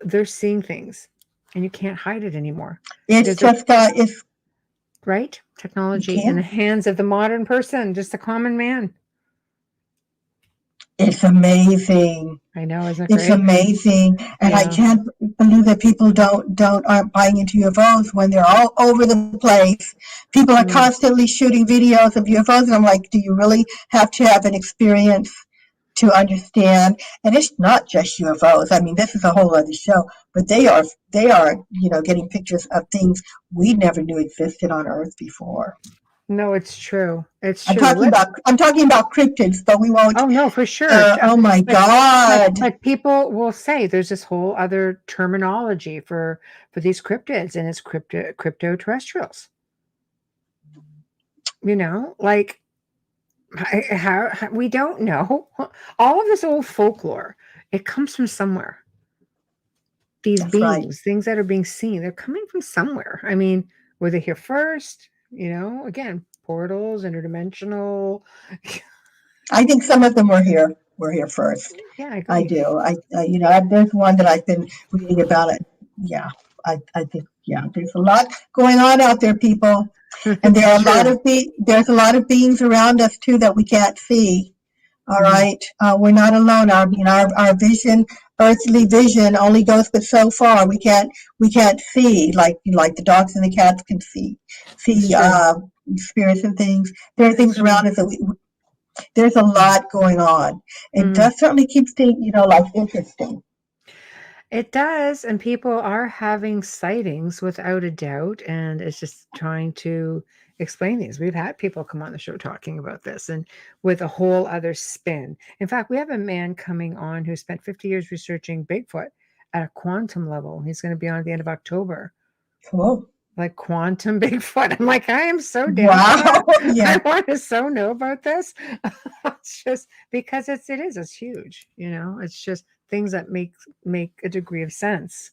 they're seeing things and you can't hide it anymore. It's just it's right? Technology in the hands of the modern person, just a common man. It's amazing. I know, isn't it great? It's amazing, and I can't believe that people aren't buying into UFOs when they're all over the place. People are constantly shooting videos of UFOs, and I'm like, do you really have to have an experience to understand? And it's not just UFOs. I mean, this is a whole other show, but they are getting pictures of things we never knew existed on Earth before. No, it's true. It's true. I'm talking about cryptids, but we won't. Oh no, for sure. Oh my God! But people will say there's this whole other terminology for these cryptids, and it's cryptoterrestrials. Like how we don't know. All of this old folklore, it comes from somewhere. These beings, things that are being seen, they're coming from somewhere. I mean, were they here first? Again, portals, interdimensional. I think some of them were here first. Yeah, I do. There's one that I've been reading about it. Yeah, I think, there's a lot going on out there, people. And there are there's a lot of beings around us too that we can't see. All right. We're not alone. Our vision, earthly vision, only goes but so far. We can't see like the dogs and the cats can see spirits and things. There are things around us that there's a lot going on. It does certainly keep things, life interesting. It does, and people are having sightings without a doubt, and it's just trying to explain these. We've had people come on the show talking about this and with a whole other spin. In fact, we have a man coming on who spent 50 years researching Bigfoot at a quantum level. He's going to be on at the end of October. Cool. Like quantum Bigfoot. I'm like, I am so down. Wow. Yeah. I want to so know about this. It's just because it's huge. It's just things that make a degree of sense.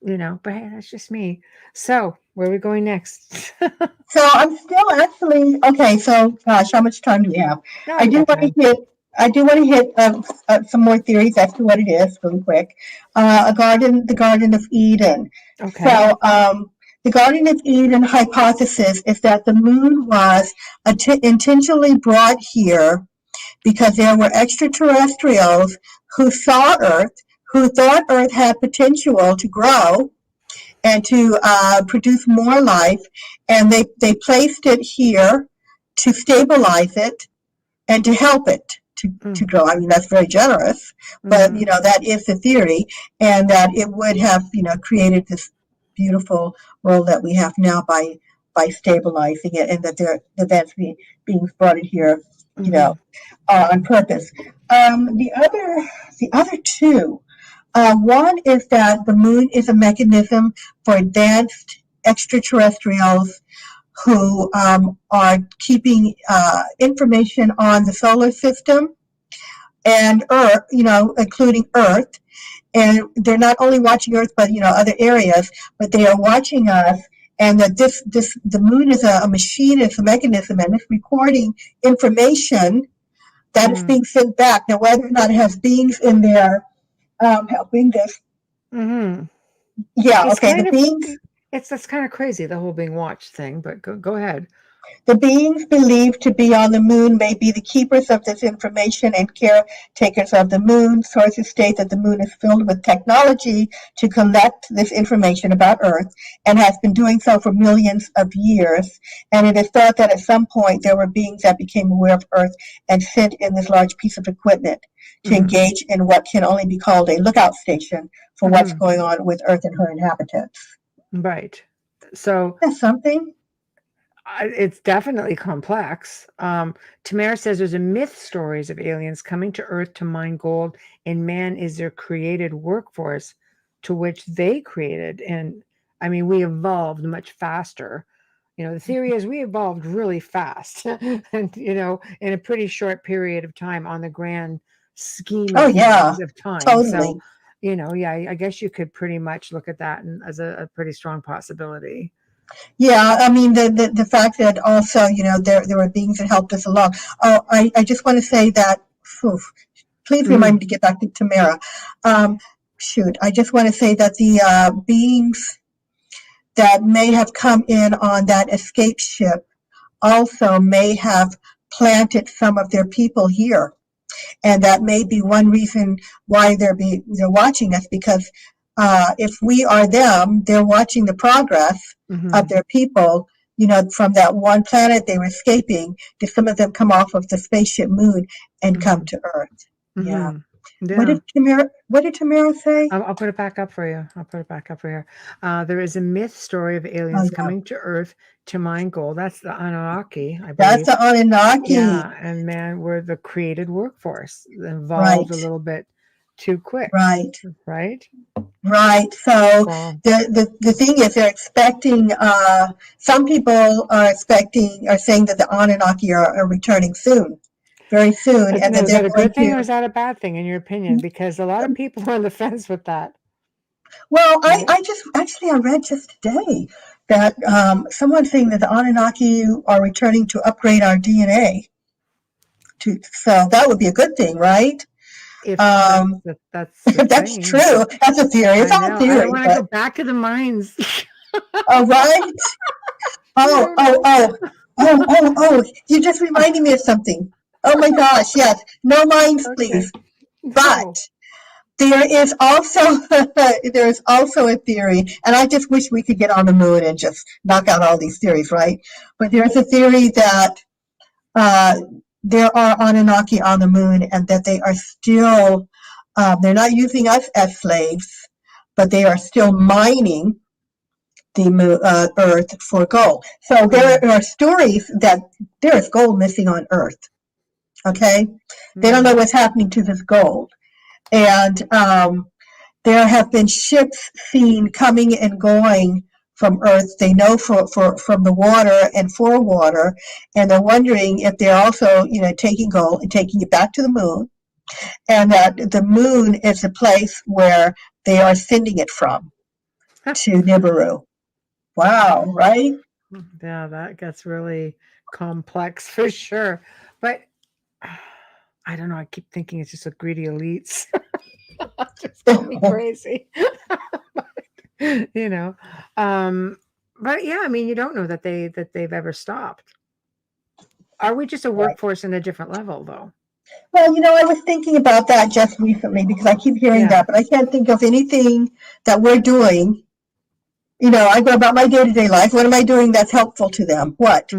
But hey, that's just me. So where are we going next? So I'm still actually okay. So gosh, how much time do we have? No, I do want to hit some more theories as to what it is really quick. The Garden of Eden. Okay. So the Garden of Eden hypothesis is that the moon was intentionally brought here because there were extraterrestrials who saw Earth, who thought Earth had potential to grow and to produce more life, and they placed it here to stabilize it and to help it to grow. I mean, that's very generous, but that is the theory, and that it would have created this beautiful world that we have now by stabilizing it, and that that's being brought in here, on purpose. The other two. One is that the moon is a mechanism for advanced extraterrestrials who are keeping information on the solar system and Earth, including Earth. And they're not only watching Earth, but other areas, but they are watching us. And that the moon is a machine, it's a mechanism, and it's recording information that is being sent back. Now, whether or not it has beings in there helping this, Mm-hmm. yeah, It's okay, the kind of beings. that's kind of crazy, the whole being watched thing, but go ahead. The beings believed to be on the moon may be the keepers of this information and caretakers of the moon. Sources state that the moon is filled with technology to collect this information about Earth and has been doing so for millions of years. And it is thought that at some point there were beings that became aware of Earth and sent in this large piece of equipment to engage in what can only be called a lookout station for what's going on with Earth and her inhabitants. Right. So That's something. it's definitely complex. Tamara says there's a myth stories of aliens coming to Earth to mine gold, and man is their created workforce to which they created. And I mean, we evolved much faster. You know, the theory is we evolved really fast, and in a pretty short period of time on the grand scheme Oh, of yeah, things of time. So, totally. yeah, I guess you could pretty much look at that as a pretty strong possibility. Yeah, I mean the fact that also there were beings that helped us along. Oh, I just want to say that. Phew, please remind me to get back to Tamara. Shoot, I just want to say that the beings that may have come in on that escape ship also may have planted some of their people here, and that may be one reason why they're watching us, because if we are them, they're watching the progress of their people. From that one planet they were escaping, did some of them come off of the spaceship Moon and come to Earth? Yeah. What Yeah. did Tamara say? I'll put it back up for you. I'll put it back up for you. There is a myth story of Oh, aliens yeah. coming to Earth to mine gold. That's the Anunnaki, I That's believe. the Anunnaki. Yeah, and man, we're the created workforce. Evolved Right. a little bit too quick. Right. Right. Right. So the thing is, they're expecting. Some people are saying that the Anunnaki are returning soon, very soon, and that Is they're that a going good thing or to. is that a bad thing in your opinion? Because a lot of people are on the fence with that. Well, I read just today that someone's saying that the Anunnaki are returning to upgrade our DNA. So that would be a good thing, right? If that's the That's thing. true. That's a theory. It's I all know. I theory, don't want to go back to the mines. all right. Oh, you just reminded me of something. Oh my gosh, yes. No minds, please. But there is also a theory, and I just wish we could get on the moon and just knock out all these theories, right? But there's a theory that there are Anunnaki on the moon, and that they are still they're not using us as slaves, but they are still mining the Earth for gold. So there are stories that there is gold missing on Earth. Okay, they don't know what's happening to this gold, and there have been ships seen coming and going from Earth. They know from the water and for water, and they're wondering if they're also taking gold and taking it back to the moon, and that the moon is the place where they are sending it from to Nibiru. Wow, right? Yeah, that gets really complex for sure. But I don't know. I keep thinking it's just a greedy elites. Just call me crazy. you know. But yeah, I mean, you don't know that they've ever stopped. Are we just a workforce in a different level, though? Well, I was thinking about that just recently because I keep hearing that, but I can't think of anything that we're doing. I go about my day-to-day life. What am I doing that's helpful to them? What?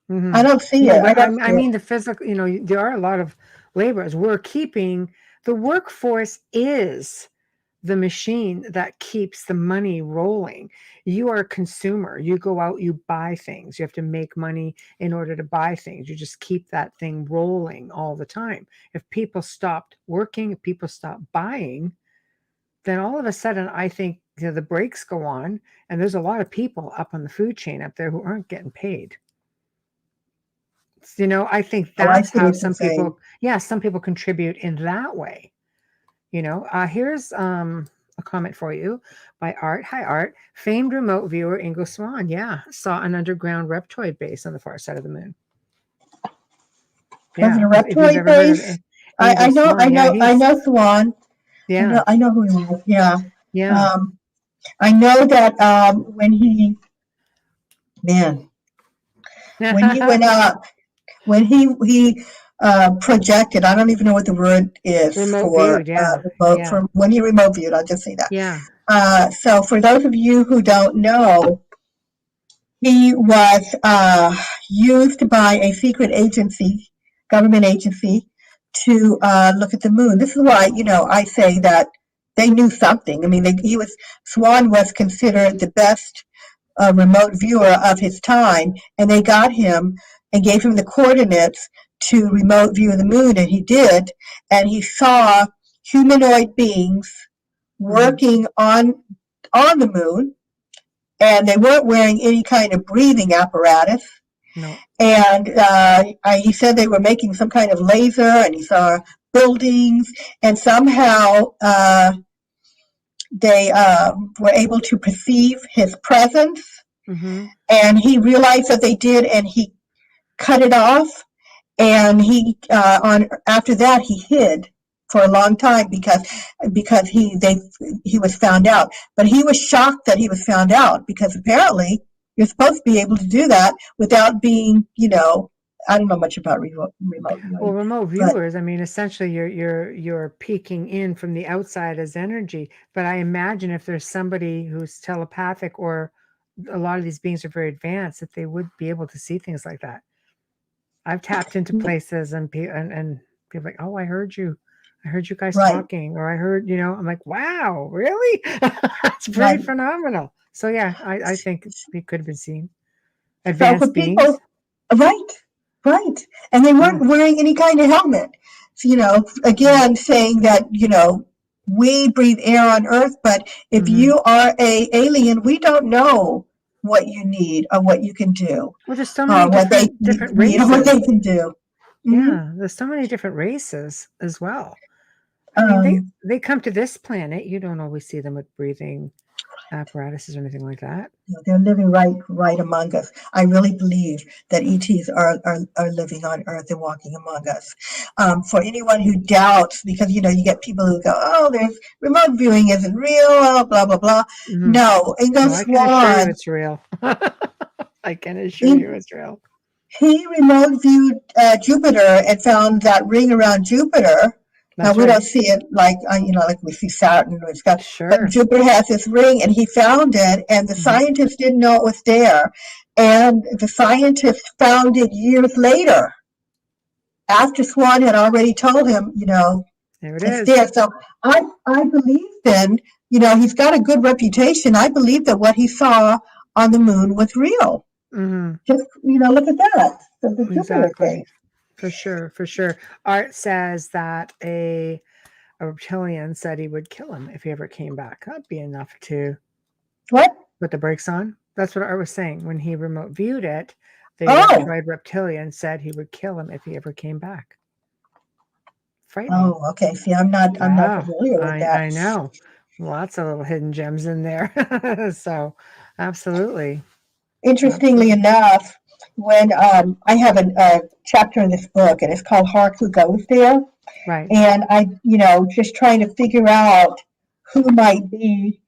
I don't see it. I mean, the physical, there are a lot of laborers. We're keeping the workforce is the machine that keeps the money rolling. You are a consumer. You go out, you buy things. You have to make money in order to buy things. You just keep that thing rolling all the time. If people stopped working, if people stopped buying, then all of a sudden, I think the brakes go on, and there's a lot of people up on the food chain up there who aren't getting paid. I think that's how some people contribute in that way. Here's a comment for you by Art. Hi, Art. Famed remote viewer Ingo Swan. Yeah, saw an underground reptoid base on the far side of the moon. Yeah. Was it a If you've reptoid ever heard of base? I Angel know, Swan, yeah, I he's know Swan. yeah, I know who he is. Yeah. yeah. Um, I know that when man, when he went up, when he projected, I don't even know what the word is Remote for viewed, yeah, remote, yeah, for when he remote viewed. I'll just say that. yeah. So for those of you who don't know, he was used by a secret agency, government agency, to look at the moon. This is why, I say that they knew something. I mean, Swan was considered the best remote viewer of his time, and they got him and gave him the coordinates to remote view the moon, and he did, and he saw humanoid beings Hmm. working on the moon, and they weren't wearing any kind of breathing apparatus. No. And he said they were making some kind of laser, and he saw buildings, and somehow they were able to perceive his presence. Hmm. And he realized that they did, and he cut it off. And he on after that he hid for a long time because he was found out. But he was shocked that he was found out, because apparently you're supposed to be able to do that without being, I don't know much about remote Well, viewing, remote but viewers, I mean, essentially you're peeking in from the outside as energy. But I imagine if there's somebody who's telepathic, or a lot of these beings are very advanced, that they would be able to see things like that. I've tapped into places, and and people like, oh, I heard you guys right, talking, or I heard, I'm like, wow, really? It's pretty right. phenomenal. So yeah, I think it could have been seen. So for Advanced beings. people, right, right, and they Yeah. weren't wearing any kind of helmet. So, Mm-hmm. again, saying that we breathe air on Earth, but if Mm-hmm. you are a alien, we don't know what you need or what you can do, Well, there's so many or what they different need or what races. they can do. Hmm. Yeah, there's so many different races as well. I mean, Um, they come to this planet. You don't always see them with breathing apparatuses or anything like that. they're living right among us. I really believe that ETs are living on Earth and walking among us. For anyone who doubts, because you get people who go, "Oh, there's remote viewing isn't real," blah blah blah. Hmm. No, Ingo No, I can assure you Swan, it's real. I can assure you he, it's real. he remote viewed Jupiter and found that ring around Jupiter. Now That's we don't right. see it like we see Saturn. But Sure. Jupiter has this ring, and he found it, and the Hmm. scientists didn't know it was there, and the scientists found it years later, after Swan had already told him, There it it's is. there. So I believe then, he's got a good reputation. I believe that what he saw on the moon was real. Hmm. Just look at that, the Jupiter Exactly. thing. For sure. For sure. Art says that a reptilian said he would kill him if he ever came back. That'd be enough to What? put the brakes on. That's what Art was saying. When he remote viewed it, the Oh, tried reptilian said he would kill him if he ever came back. Frightening. oh, okay. See, I'm not Wow. familiar with that. I know. Lots of little hidden gems in there. So absolutely. Interestingly Absolutely. enough, when I have a chapter in this book, and it's called "Hark Who Goes There," Right. and I, just trying to figure out who might be,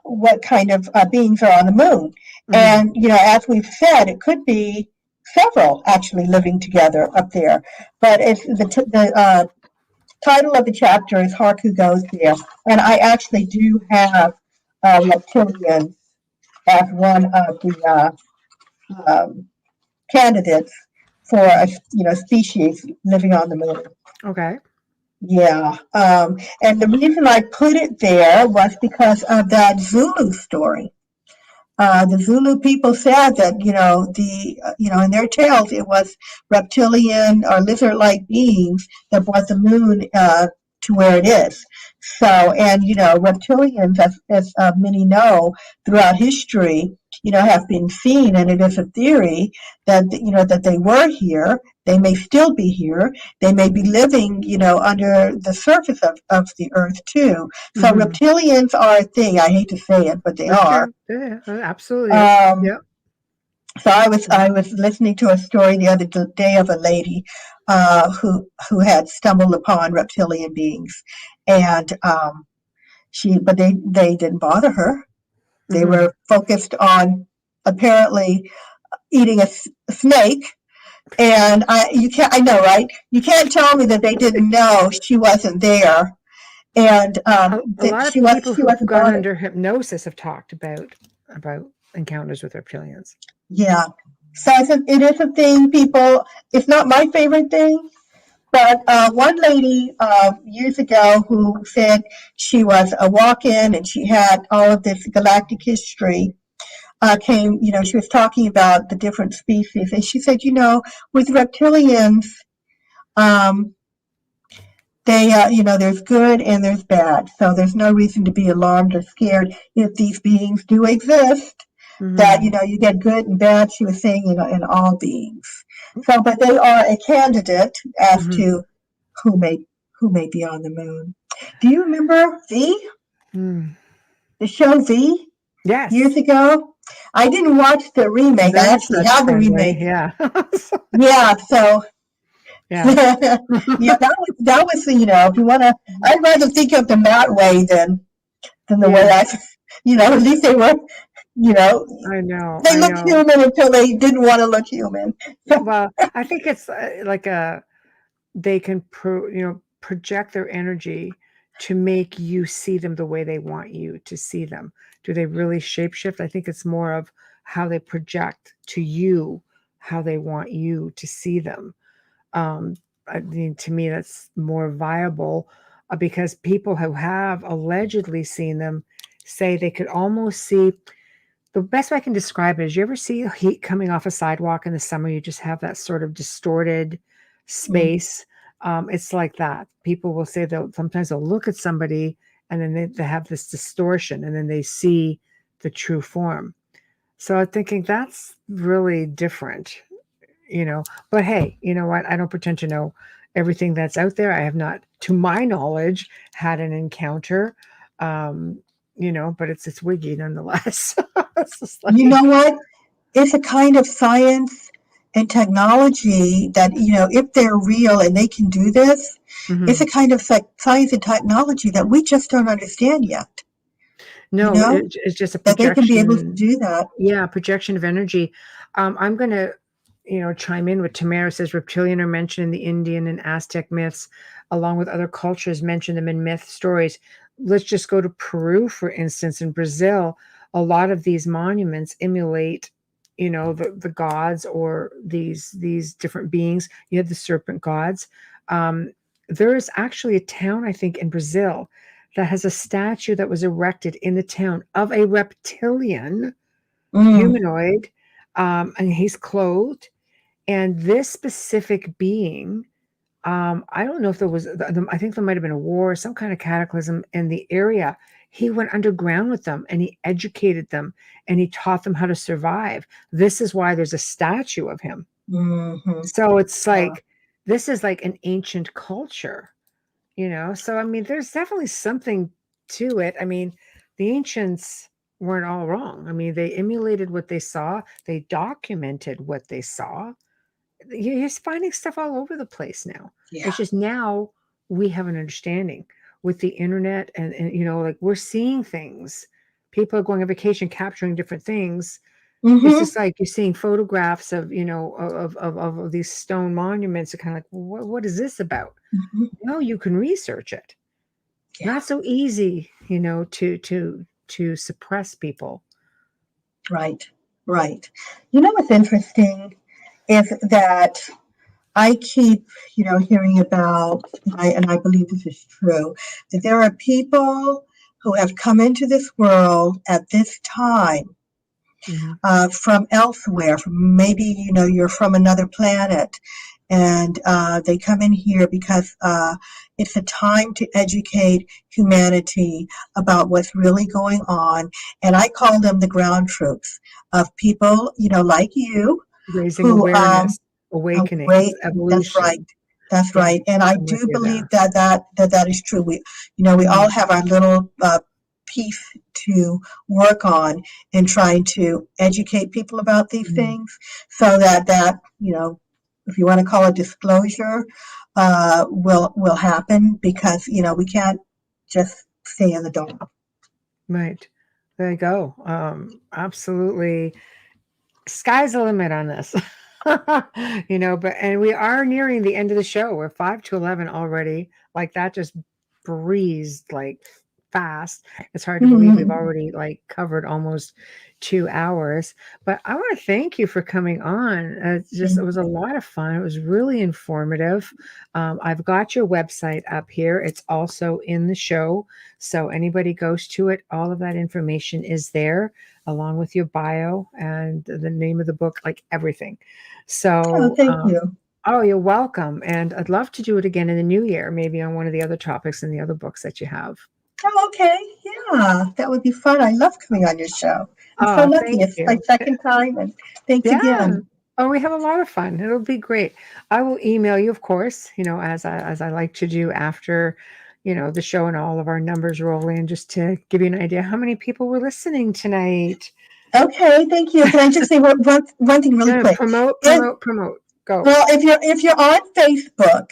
what kind of beings are on the moon. Hmm. And, as we've said, it could be several actually living together up there. But it's the title of the chapter is Hark Who Goes There. And I actually do have reptilians as one of the candidates for a species living on the moon. Okay. Yeah. And the reason I put it there was because of that Zulu story. The Zulu people said that in their tales it was reptilian or lizard-like beings that brought the moon to where it is. So, and reptilians, as many know, throughout history, have been seen, and it is a theory that that they were here. They may still be here. They may be living, under the surface of the earth too. So Hmm. reptilians are a thing. I hate to say it, but they For are. sure. Yeah, absolutely is. Um, Yep. so I was listening to a story the other day of a lady who had stumbled upon reptilian beings, and but they didn't bother her. They were focused on apparently eating a snake. And I know, right? You can't tell me that they didn't know she wasn't there, and A that lot of she people who've wasn't gone bothered. under hypnosis have talked about encounters with reptilians. Yeah. So it is a thing, people. It's not my favorite thing, but one lady years ago who said she was a walk-in and she had all of this galactic history came, she was talking about the different species, and she said, with reptilians, um, they, there's good and there's bad. So there's no reason to be alarmed or scared if these beings do exist. That, you get good and bad, she was saying, in all beings. So, but they are a candidate as to who may be on the moon. Do you remember V? The show V? Yes. Years ago? I didn't watch the remake. I That's actually not have the friendly. remake. Yeah. Yeah, so Yeah. yeah, that was if you want to, I'd rather think of them that way than the way at least they were, I know. they looked human until they didn't want to look human. Well, I think it's like they can project their energy to make you see them the way they want you to see them. Do they really shapeshift? I think it's more of how they project to you how they want you to see them. I mean, to me, that's more viable because people who have allegedly seen them say they could almost see. The best way I can describe it is, you ever see heat coming off a sidewalk in the summer? You just have that sort of distorted space. It's like that. People will say sometimes they'll look at somebody and then they have this distortion and then they see the true form. So I'm thinking that's really different, But hey, you know what? I don't pretend to know everything that's out there. I have not, to my knowledge, had an encounter. But it's wiggy nonetheless. It's You know what? It's a kind of science and technology that, if they're real and they can do this, it's a kind of science and technology that we just don't understand yet. No, it's just a that they can be able to projection. do that. Yeah, projection of energy. I'm going to, chime in with Tamara. Says reptilian are mentioned in the Indian and Aztec myths, along with other cultures mention them in myth stories. Let's just go to Peru, for instance. In Brazil, a lot of these monuments emulate, the gods or these different beings. You have the serpent gods. There is actually a town, I think, in Brazil that has a statue that was erected in the town of a reptilian humanoid, and he's clothed. And this specific being, I don't know if there was, I think there might have been a war, some kind of cataclysm in the area. He went underground with them and he educated them and he taught them how to survive. This is why there's a statue of him. So it's like, this is like an ancient culture, So, I mean, there's definitely something to it. I mean, the ancients weren't all wrong. I mean, they emulated what they saw. They documented what they saw. You're finding stuff all over the place now. Yeah. It's just now we have an understanding with the internet and like we're seeing things. People are going on vacation, capturing different things. It's just like you're seeing photographs of, of these stone monuments. You're kind of like, what is this about? No, you can research it. Yeah. Not so easy, to suppress people. Right. What's interesting is that I keep, hearing about, and I believe this is true, that there are people who have come into this world at this time from elsewhere, from maybe, you're from another planet, and they come in here because it's a time to educate humanity about what's really going on. And I call them the ground troops of people, like you. Raising awareness, awakening, evolution. That's right. And I do believe that is true. We all have our little piece to work on in trying to educate people about these things, so that if you want to call it disclosure, will happen, because we can't just stay in the dark. Right. There you go. Absolutely. Sky's the limit on this. And we are nearing the end of the show. We're 5 to 11 already. Like that just breezed like fast. It's hard to believe we've already like covered almost 2 hours. But I want to thank you for coming on. It was a lot of fun. It was really informative. I've got your website up here. It's also in the show. So anybody goes to it, all of that information is there, along with your bio and the name of the book, like everything. So, Thank you. Oh, you're welcome. And I'd love to do it again in the new year, maybe on one of the other topics and the other books that you have. Oh, okay. Yeah, that would be fun. I love coming on your show. I'm so Oh, lucky. thank It's my you. second time, and thanks Yeah. again. Oh, we have a lot of fun. It'll be great. I will email you, of course, as I like to do after, the show and all of our numbers roll in, just to give you an idea how many people were listening tonight. Okay, thank you. Can I just say one thing really quick? Promote. Go. Well, if you're on Facebook,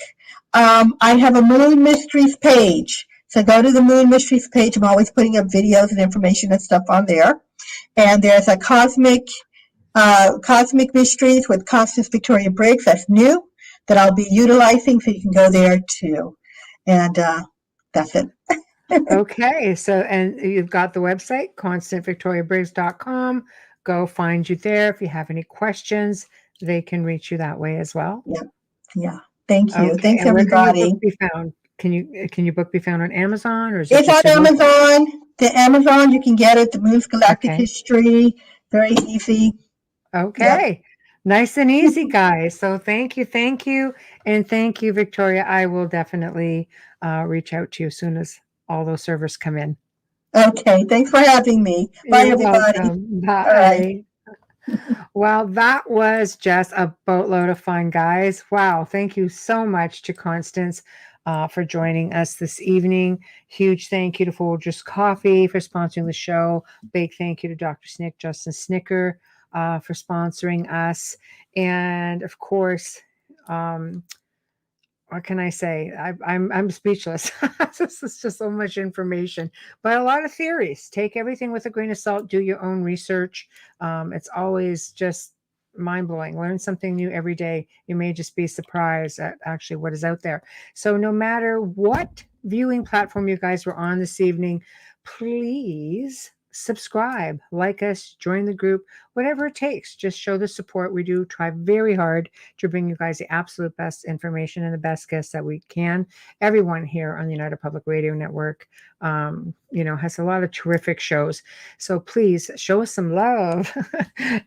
I have a Moon Mysteries page. So go to the Moon Mysteries page. I'm always putting up videos and information and stuff on there. And there's a Cosmic Mysteries with Constance Victoria Briggs. That's new, that I'll be utilizing. So you can go there too. And that's it. Okay, and you've got the website, constantvictoriabriggs.com. Go find you there. If you have any questions, they can reach you that way as well. Yeah. Thank you. Okay, Thanks, and where can your everybody. book be found? Can your book be found on Amazon, or is it It's just on your local? Amazon. The Amazon, you can get it. The Moon's Galactic Okay. History. Very easy. Okay. Nice and easy, guys. So thank you. And thank you, Victoria. I will definitely reach out to you as soon as all those servers come in. Okay. Thanks for having me. Bye, You're everybody. welcome. All right. Bye. Well, that was just a boatload of fun, guys. Wow. Thank you so much to Constance for joining us this evening. Huge thank you to Folgers Coffee for sponsoring the show. Big thank you to Dr. Justin Snicker, for sponsoring us. And of course, what can I say? I'm speechless. This is just so much information, but a lot of theories. Take everything with a grain of salt. Do your own research. It's always just mind blowing. Learn something new every day. You may just be surprised at actually what is out there. So no matter what viewing platform you guys were on this evening, please subscribe, like us, join the group, whatever it takes. Just show the support. We do try very hard to bring you guys the absolute best information and the best guests that we can. Everyone here on the United Public Radio Network, has a lot of terrific shows. So please show us some love.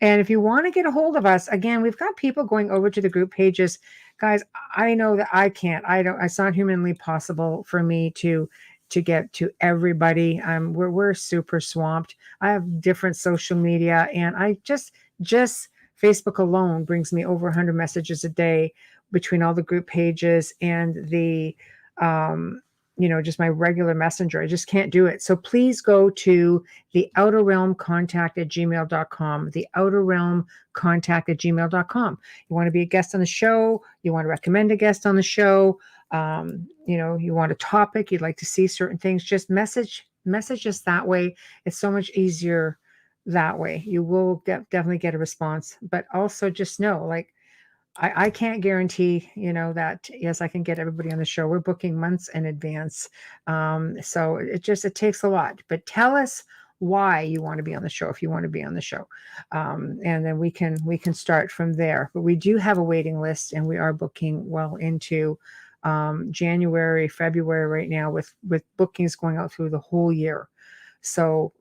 And if you want to get a hold of us, again, we've got people going over to the group pages. Guys, I know that I can't. It's not humanly possible for me to get to everybody. We're super swamped. I have different social media, and I just Facebook alone brings me over 100 messages a day between all the group pages and the just my regular messenger. I just can't do it. So please go to the outer realm contact@gmail.com, the outer realm contact@gmail.com. You want to be a guest on the show, you want to recommend a guest on the show, you want a topic, you'd like to see certain things, just message us that way. It's so much easier that way. You will definitely get a response, but also just know, like, I can't guarantee, that, yes, I can get everybody on the show. We're booking months in advance. So it takes a lot, but tell us why you want to be on the show, if you want to be on the show. And then we can start from there. But we do have a waiting list, and we are booking well into January, February right now, with bookings going out through the whole year. So,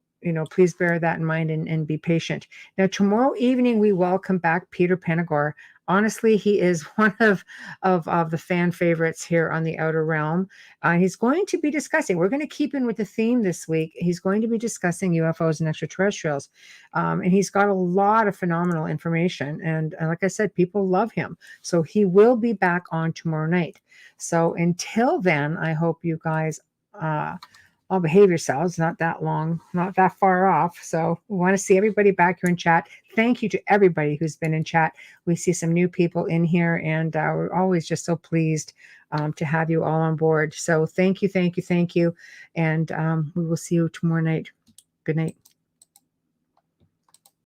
please bear that in mind and be patient. Now, tomorrow evening, we welcome back Peter Penagor. Honestly, he is one of the fan favorites here on the Outer Realm. He's going to be discussing, we're going to keep in with the theme this week. He's going to be discussing UFOs and extraterrestrials. And he's got a lot of phenomenal information. And like I said, people love him. So he will be back on tomorrow night. So until then, I hope you guys well, behave yourselves, not that long, not that far off. So we want to see everybody back here in chat. Thank you to everybody who's been in chat. We see some new people in here, and we're always just so pleased to have you all on board. So thank you, thank you, thank you. And we will see you tomorrow night. Good night.